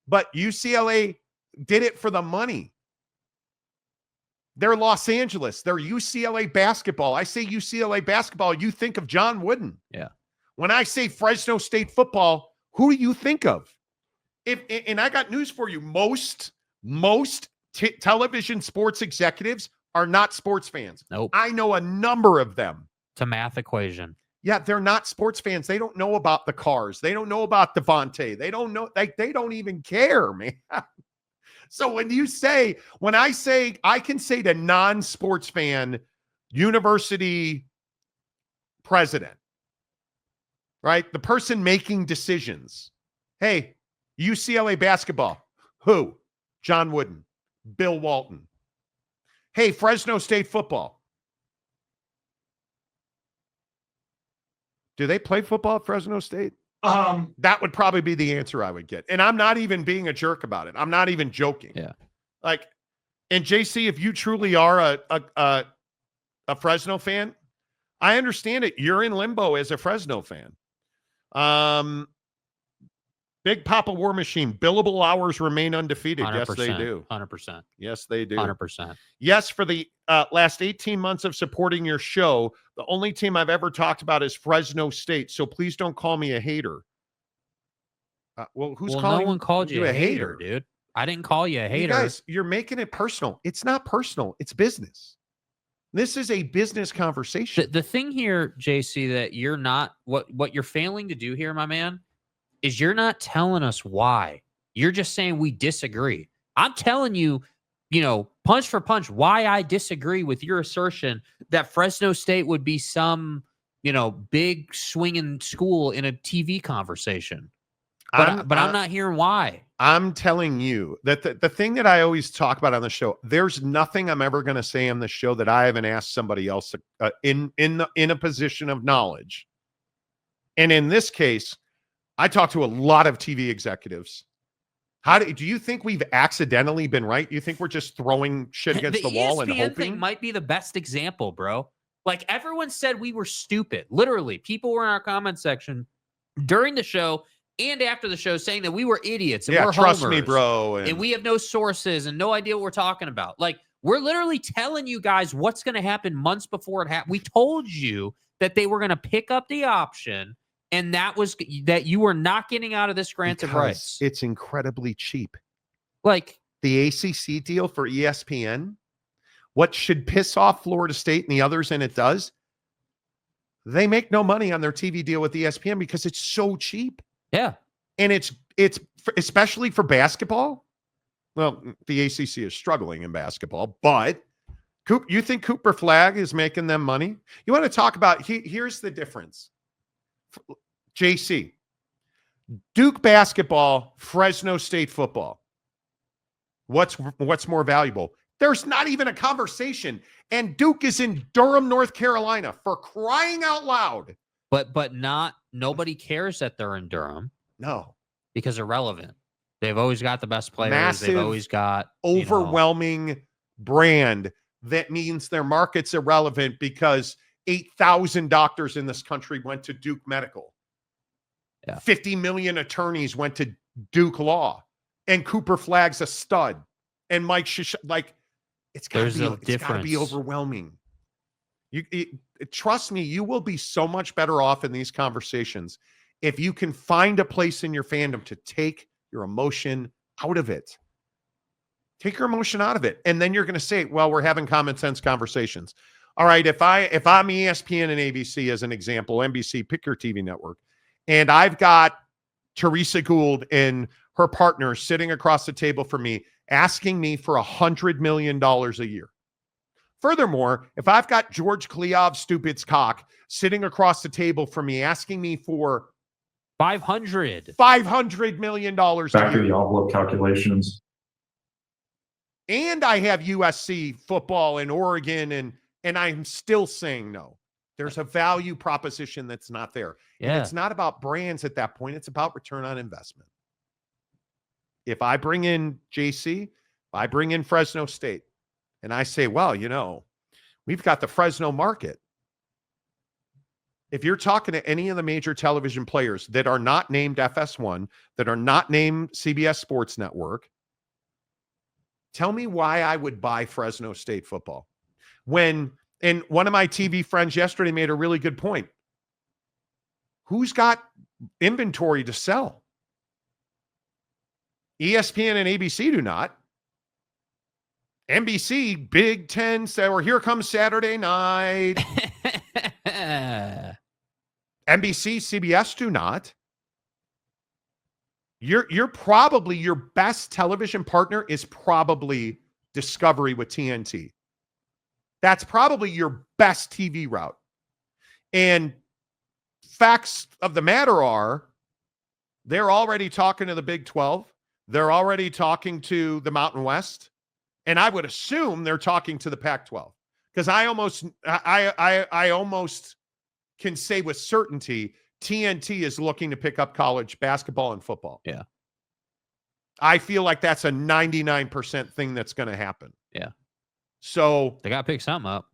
But UCLA did it for the money. They're Los Angeles. They're UCLA basketball. I say UCLA basketball, you think of John Wooden. Yeah. When I say Fresno State football, who do you think of? And I got news for you. Most television sports executives are not sports fans. Nope. I know a number of them. It's a math equation. Yeah, they're not sports fans. They don't know about the Cars. They don't know about Devontae. They don't know. They don't even care, man. So when I say, I can say to non-sports fan, university president, right? The person making decisions. Hey, UCLA basketball. Who? John Wooden. Bill Walton. Hey, Fresno State football. Do they play football at Fresno State? That would probably be the answer I would get. And I'm not even being a jerk about it. I'm not even joking. Yeah. And JC, if you truly are a Fresno fan, I understand it. You're in limbo as a Fresno fan. Big Papa War Machine, billable hours remain undefeated. Yes, they do. 100%. Yes, they do. 100%. Yes, for the last 18 months of supporting your show, the only team I've ever talked about is Fresno State. So please don't call me a hater. Who's calling? No one called you a hater, dude. I didn't call you a hater. You guys, you're making it personal. It's not personal. It's business. This is a business conversation. The thing here, JC, that you're not, what you're failing to do here, my man, is you're not telling us why. You're just saying we disagree. I'm telling you, punch for punch, why I disagree with your assertion that Fresno State would be some, big swinging school in a TV conversation. But I'm not hearing why. I'm telling you that the thing that I always talk about on the show, there's nothing I'm ever going to say on the show that I haven't asked somebody else in a position of knowledge. And in this case, I talk to a lot of TV executives. Do you think we've accidentally been right? Do you think we're just throwing shit against the wall and hoping? Thing might be the best example, bro. Like, everyone said we were stupid. Literally, people were in our comment section during the show and after the show saying that we were idiots and we're trust homers, me, bro, and we have no sources and no idea what we're talking about. Like, we're literally telling you guys what's going to happen months before it happens. We told you that they were going to pick up the option. And that you were not getting out of this grant of rights. It's incredibly cheap. Like the ACC deal for ESPN, what should piss off Florida State and the others, and it does, they make no money on their TV deal with ESPN because it's so cheap. Yeah. And it's especially for basketball. Well, the ACC is struggling in basketball, but you think Cooper Flagg is making them money? You want to talk about, here's the difference. JC, Duke basketball, Fresno State football. What's more valuable? There's not even a conversation. And Duke is in Durham, North Carolina, for crying out loud. But nobody cares that they're in Durham. No. Because they're relevant. They've always got the best players. Massive, they've always got overwhelming brand. That means their market's irrelevant because 8,000 doctors in this country went to Duke Medical. Yeah. 50 million attorneys went to Duke Law. And Cooper Flagg's a stud. And Mike it's got to be overwhelming. Trust me, you will be so much better off in these conversations if you can find a place in your fandom to take your emotion out of it. Take your emotion out of it. And then you're going to say, well, we're having common sense conversations. All right, if I'm ESPN and ABC as an example, NBC, pick your TV network, and I've got Teresa Gould and her partner sitting across the table from me, asking me for $100 million a year. Furthermore, if I've got George Kliav's stupid's cock sitting across the table from me asking me for $500 million a Back to year, the envelope calculations. and I have USC football in Oregon, and I'm still saying no. There's a value proposition that's not there. And Yeah. it's not about brands at that point. It's about return on investment. If I bring in JC, if I bring in Fresno State, and I say, well, you know, we've got the Fresno market. If you're talking to any of the major television players that are not named FS1, that are not named CBS Sports Network, tell me why I would buy Fresno State football. And one of my TV friends yesterday made a really good point. Who's got inventory to sell? ESPN and ABC do not. NBC, Big Ten, or here comes Saturday night. NBC, CBS do not. You're probably, your best television partner is probably Discovery with TNT. That's probably your best TV route. And facts of the matter are, they're already talking to the Big 12. They're already talking to the Mountain West. And I would assume they're talking to the Pac-12. Because I almost can say with certainty TNT is looking to pick up college basketball and football. Yeah. I feel like that's a 99% thing that's going to happen. Yeah. So they got to pick something up.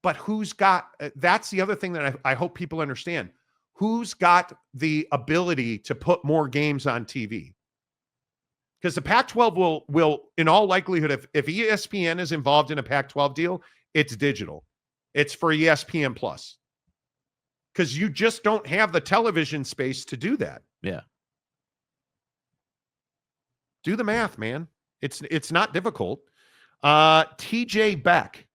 But who's got, that's the other thing that I hope people understand. Who's got the ability to put more games on TV? Because the Pac-12 will in all likelihood, if ESPN is involved in a Pac-12 deal, it's digital. It's for ESPN Plus. Because you just don't have the television space to do that. Yeah. Do the math, man. It's not difficult. TJ Beck.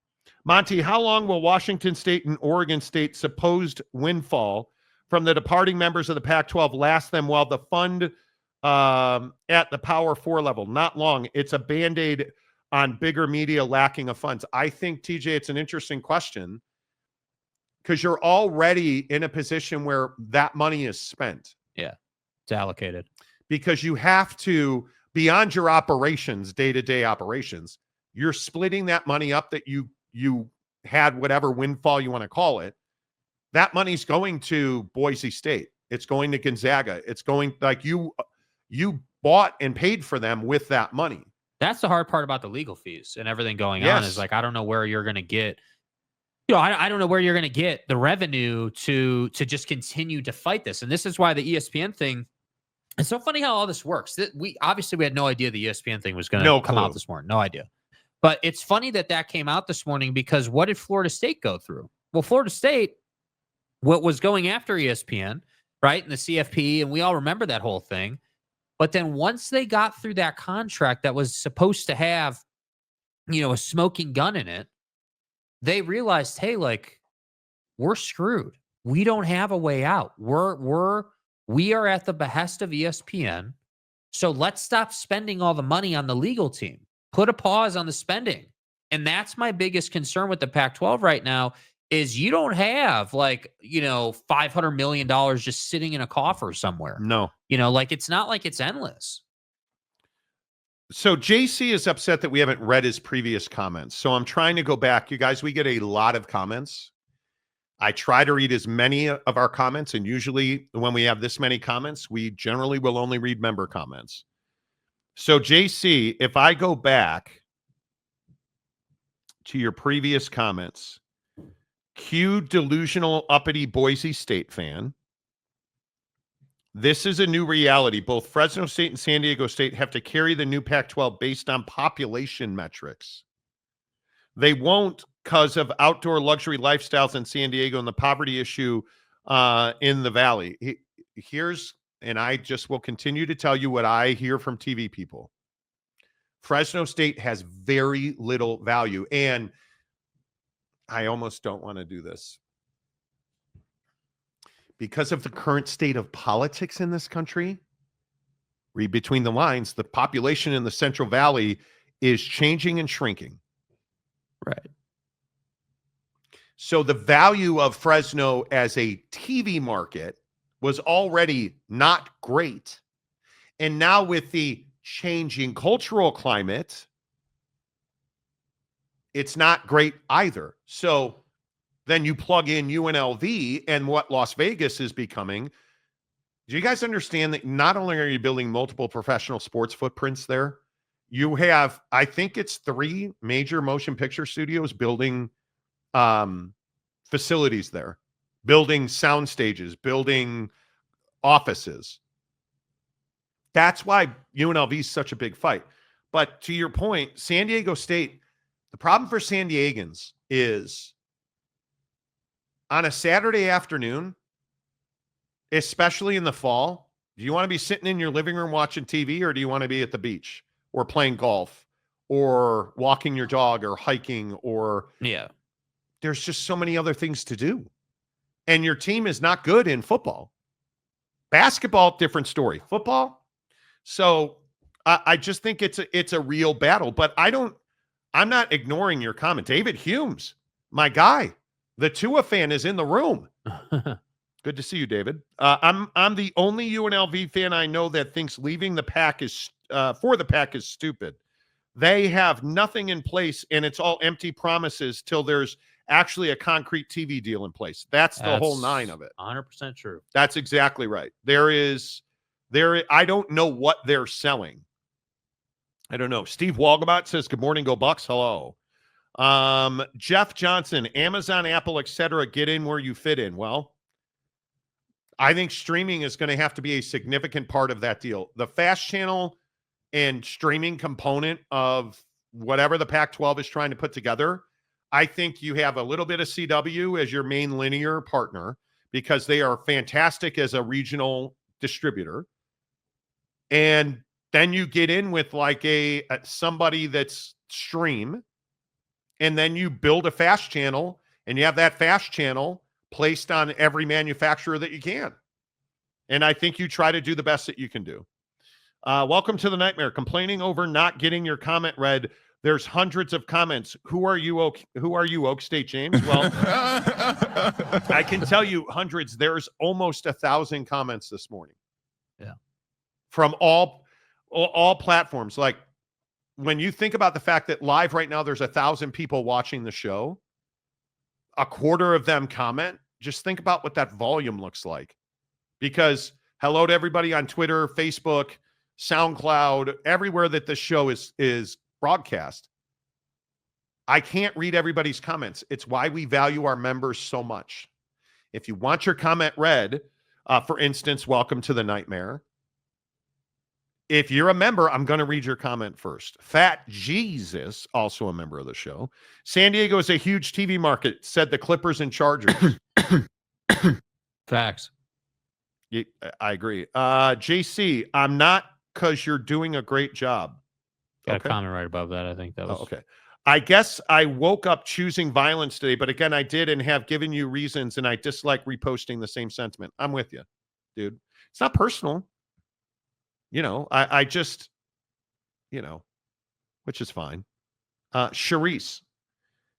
Monty, how long will Washington State and Oregon State supposed windfall from the departing members of the Pac-12 last them while the fund at the Power 4 level? Not long. It's a Band-Aid on bigger media lacking of funds. I think, TJ, it's an interesting question because you're already in a position where that money is spent. Yeah, it's allocated. Because you have to, beyond your operations, day-to-day operations, you're splitting that money up that you had whatever windfall you want to call it. That money's going to Boise State. It's going to Gonzaga. It's going, like, you bought and paid for them with that money. That's the hard part about the legal fees and everything going Yes. on is like, I don't know where you're going to get, I don't know where you're going to get the revenue to just continue to fight this. And this is why the ESPN thing, it's so funny how all this works. We had no idea the ESPN thing was going to come out this morning. No idea. But it's funny that came out this morning because what did Florida State go through? Well, Florida State, what was going after ESPN, right? And the CFP, and we all remember that whole thing. But then once they got through that contract that was supposed to have, a smoking gun in it, they realized, hey, like, we're screwed. We don't have a way out. We are at the behest of ESPN. So let's stop spending all the money on the legal team. Put a pause on the spending. And that's my biggest concern with the Pac-12 right now is you don't have $500 million just sitting in a coffer somewhere. No. It's not like it's endless. So JC is upset that we haven't read his previous comments. So I'm trying to go back. You guys, we get a lot of comments. I try to read as many of our comments. And usually when we have this many comments, we generally will only read member comments. So JC, if I go back to your previous comments, cue delusional uppity Boise State fan. This is a new reality. Both Fresno State and San Diego State have to carry the new Pac-12 based on population metrics. They won't because of outdoor luxury lifestyles in San Diego and the poverty issue in the Valley. And I just will continue to tell you what I hear from TV people. Fresno State has very little value. And I almost don't want to do this. Because of the current state of politics in this country, read between the lines, the population in the Central Valley is changing and shrinking. Right. So the value of Fresno as a TV market was already not great. And now with the changing cultural climate, it's not great either. So then you plug in UNLV and what Las Vegas is becoming. Do you guys understand that not only are you building multiple professional sports footprints there, you have, I think it's 3 major motion picture studios building facilities there, building sound stages, building offices. That's why UNLV is such a big fight. But to your point, San Diego State, the problem for San Diegans is on a Saturday afternoon, especially in the fall, do you want to be sitting in your living room watching TV, or do you want to be at the beach or playing golf or walking your dog or hiking? Or there's just so many other things to do. And your team is not good in football. Basketball, different story. Football. So I just think it's a real battle, but I'm not ignoring your comment. David Humes, my guy, the Tua fan, is in the room. Good to see you, David. I'm the only UNLV fan I know that thinks leaving the PAC is for the PAC is stupid. They have nothing in place, and it's all empty promises till there's actually a concrete TV deal in place. That's the whole 9 of it. 100% true. That's exactly right. I don't know what they're selling. I don't know. Steve Walgebot says, good morning, go Bucks. Hello. Jeff Johnson, Amazon, Apple, etc. Get in where you fit in. Well, I think streaming is going to have to be a significant part of that deal. The fast channel and streaming component of whatever the Pac-12 is trying to put together, I think you have a little bit of CW as your main linear partner because they are fantastic as a regional distributor. And then you get in with like somebody that's stream, and then you build a fast channel, and you have that fast channel placed on every manufacturer that you can. And I think you try to do the best that you can do. Welcome to the nightmare. Complaining over not getting your comment read. There's hundreds of comments. Who are you, Oak State James? Well, I can tell you hundreds. There's almost 1,000 comments this morning. Yeah. From all platforms. Like when you think about the fact that live right now, there's 1,000 people watching the show, a quarter of them comment. Just think about what that volume looks like. Because hello to everybody on Twitter, Facebook, SoundCloud, everywhere that the show is broadcast. I can't read everybody's comments. It's why we value our members so much. If you want your comment read, for instance, welcome to the nightmare. If you're a member, I'm going to read your comment first. Fat Jesus, also a member of the show. San Diego is a huge TV market, said the Clippers and Chargers. Facts. Yeah, I agree. JC, I'm not because you're doing a great job. Got a comment right above that. I think that was okay. I guess I woke up choosing violence today, but again, I did and have given you reasons, and I dislike reposting the same sentiment. I'm with you, dude. It's not personal. I just, which is fine. Charisse,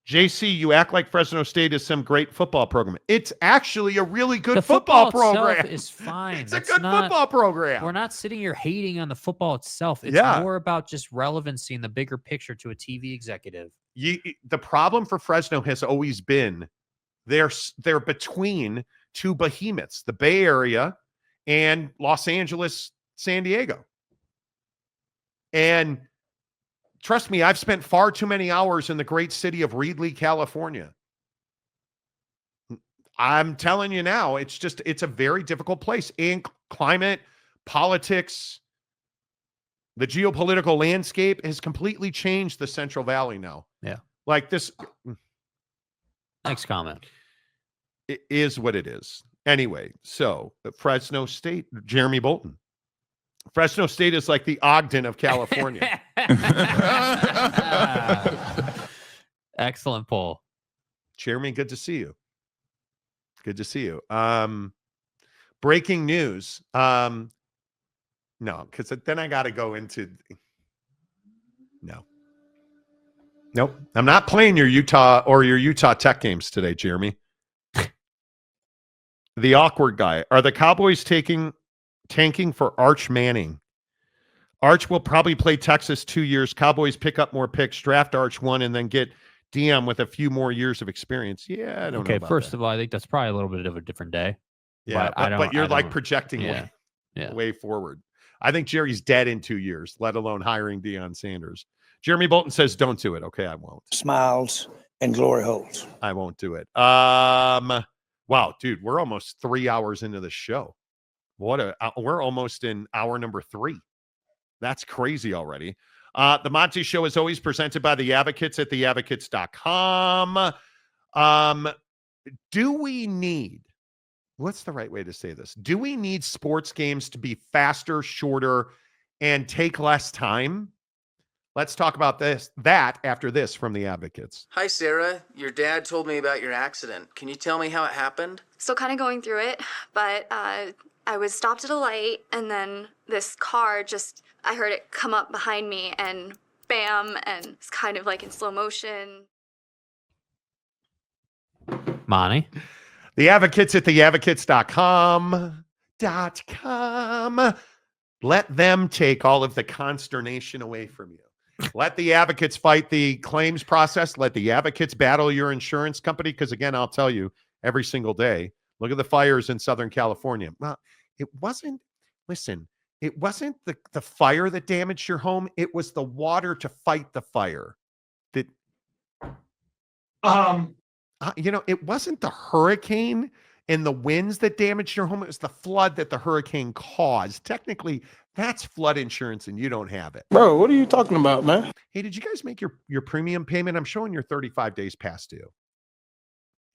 JC, you act like Fresno State is some great football program. It's actually a really good football program. Is fine. It's a good football program. We're not sitting here hating on the football itself. It's more about just relevancy and the bigger picture to a TV executive. The problem for Fresno has always been they're between 2 behemoths, the Bay Area and Los Angeles, San Diego. And trust me, I've spent far too many hours in the great city of Reedley, California. I'm telling you now, it's a very difficult place. And climate, politics, the geopolitical landscape has completely changed the Central Valley now. Yeah. Like this. Next comment. It is what it is. Anyway, so Fresno State, Jeremy Bolton. Fresno State is like the Ogden of California. Excellent poll. Jeremy, good to see you. Good to see you. Breaking news. No, because then I got to go into. No. Nope. I'm not playing your Utah Tech games today, Jeremy. The awkward guy. Are the Cowboys tanking for Arch Manning? Arch will probably play Texas 2 years. Cowboys pick up more picks, draft Arch 1, and then get DM with a few more years of experience. Yeah, I don't know. Okay, first of all, I think that's probably a little bit of a different day. Yeah, but you're like projecting way forward. I think Jerry's dead in 2 years, let alone hiring Deion Sanders. Jeremy Bolton says, don't do it. Okay, I won't. Smiles and glory holes. I won't do it. Wow, dude, we're almost 3 hours into the show. We're almost in hour number 3. That's crazy already. The Monty Show is always presented by the Advocates at theadvocates.com. Do we need, what's the right way to say this? Do we need sports games to be faster, shorter, and take less time? Let's talk about that after this from the Advocates. Hi, Sarah. Your dad told me about your accident. Can you tell me how it happened? Still kind of going through it, but I was stopped at a light, and then this car I heard it come up behind me, and bam, and it's kind of like in slow motion. Monty? The Advocates at theadvocates.com. Let them take all of the consternation away from you. Let the advocates fight the claims process. Let the advocates battle your insurance company. Because again, I'll tell you every single day, look at the fires in Southern California. Well, it wasn't the fire that damaged your home. It was the water to fight the fire. It wasn't the hurricane and the winds that damaged your home. It was the flood that the hurricane caused. Technically, that's flood insurance and you don't have it. Bro, what are you talking about, man? Hey, did you guys make your premium payment? I'm showing you're 35 days past due.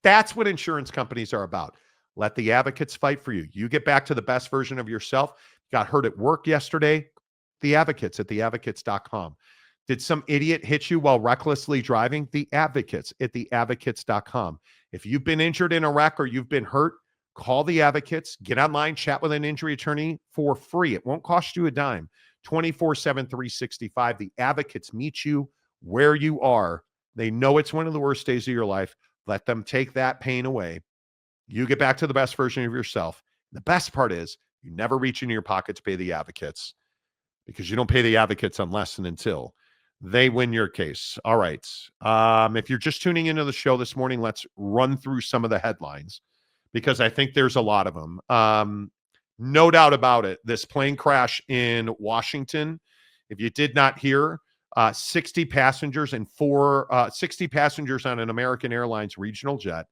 That's what insurance companies are about. Let the advocates fight for you. You get back to the best version of yourself. Got hurt at work yesterday. The Advocates at theadvocates.com. Did some idiot hit you while recklessly driving? The Advocates at theadvocates.com. If you've been injured in a wreck or you've been hurt, call the Advocates. Get online, chat with an injury attorney for free. It won't cost you a dime. 24/7, 365. The Advocates meet you where you are. They know it's one of the worst days of your life. Let them take that pain away. You get back to the best version of yourself. The best part is you never reach into your pocket to pay the Advocates, because you don't pay the Advocates unless and until they win your case. All right. If you're just tuning into the show this morning, let's run through some of the headlines, because I think there's a lot of them. No doubt about it. This plane crash in Washington, if you did not hear, 60 passengers on an American Airlines regional jet.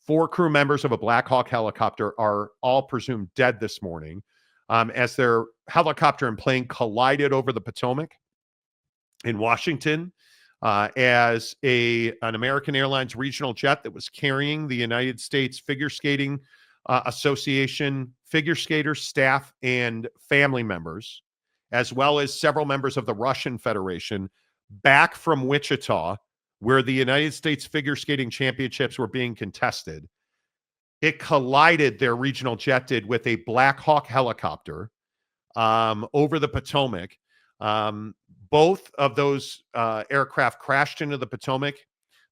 4 crew members of a Black Hawk helicopter are all presumed dead this morning as their helicopter and plane collided over the Potomac in Washington as an American Airlines regional jet that was carrying the United States Figure Skating Association figure skaters, staff, and family members, as well as several members of the Russian Federation, back from Wichita, where the United States Figure Skating Championships were being contested. It collided, their regional jet did, with a Black Hawk helicopter over the Potomac. Both of those aircraft crashed into the Potomac.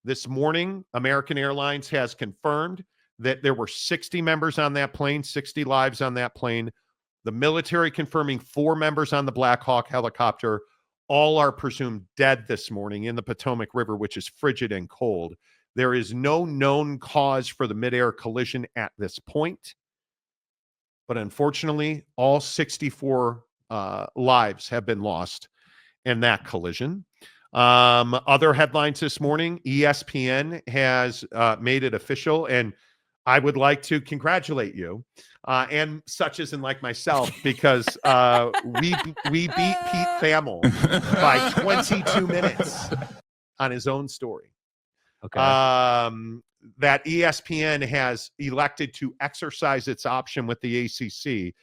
This morning, American Airlines has confirmed that there were 60 members on that plane, 60 lives on that plane. The military confirming 4 members on the Black Hawk helicopter. All are presumed dead this morning in the Potomac River, which is frigid and cold. There is no known cause for the midair collision at this point. But unfortunately, all 64 lives have been lost in that collision. Other headlines this morning, ESPN has made it official, and I would like to congratulate you, and such as in like myself, because we beat Pete Thamel by 22 minutes on his own story. Okay. That ESPN has elected to exercise its option with the ACC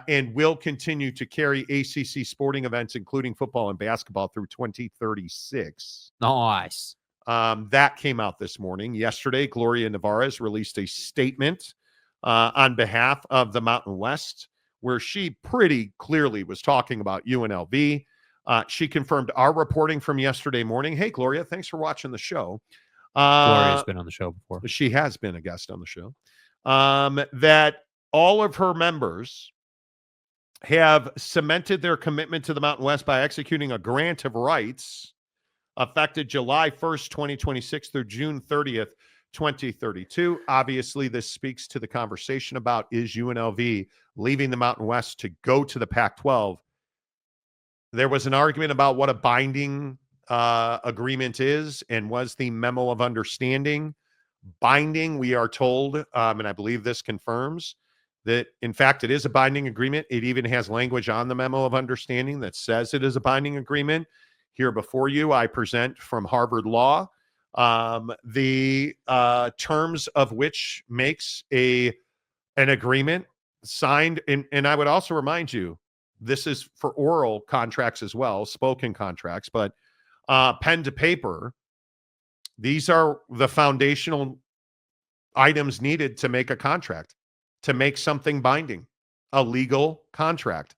and will continue to carry ACC sporting events, including football and basketball, through 2036. Nice. That came out this morning. Yesterday, Gloria Nevarez released a statement on behalf of the Mountain West, where she pretty clearly was talking about UNLV. She confirmed our reporting from yesterday morning. Hey, Gloria, thanks for watching the show. Gloria's been on the show before. She has been a guest on the show. That all of her members have cemented their commitment to the Mountain West by executing a grant of rights affected July 1st, 2026 through June 30th, 2032. Obviously, this speaks to the conversation about is UNLV leaving the Mountain West to go to the Pac-12. There was an argument about what a binding agreement is and was the memo of understanding binding. We are told, and I believe this confirms, that in fact it is a binding agreement. It even has language on the memo of understanding that says it is a binding agreement. Here before you, I present from Harvard Law the terms of which makes an agreement signed. And I would also remind you, this is for oral contracts as well, spoken contracts, but pen to paper, these are the foundational items needed to make a contract, to make something binding, a legal contract.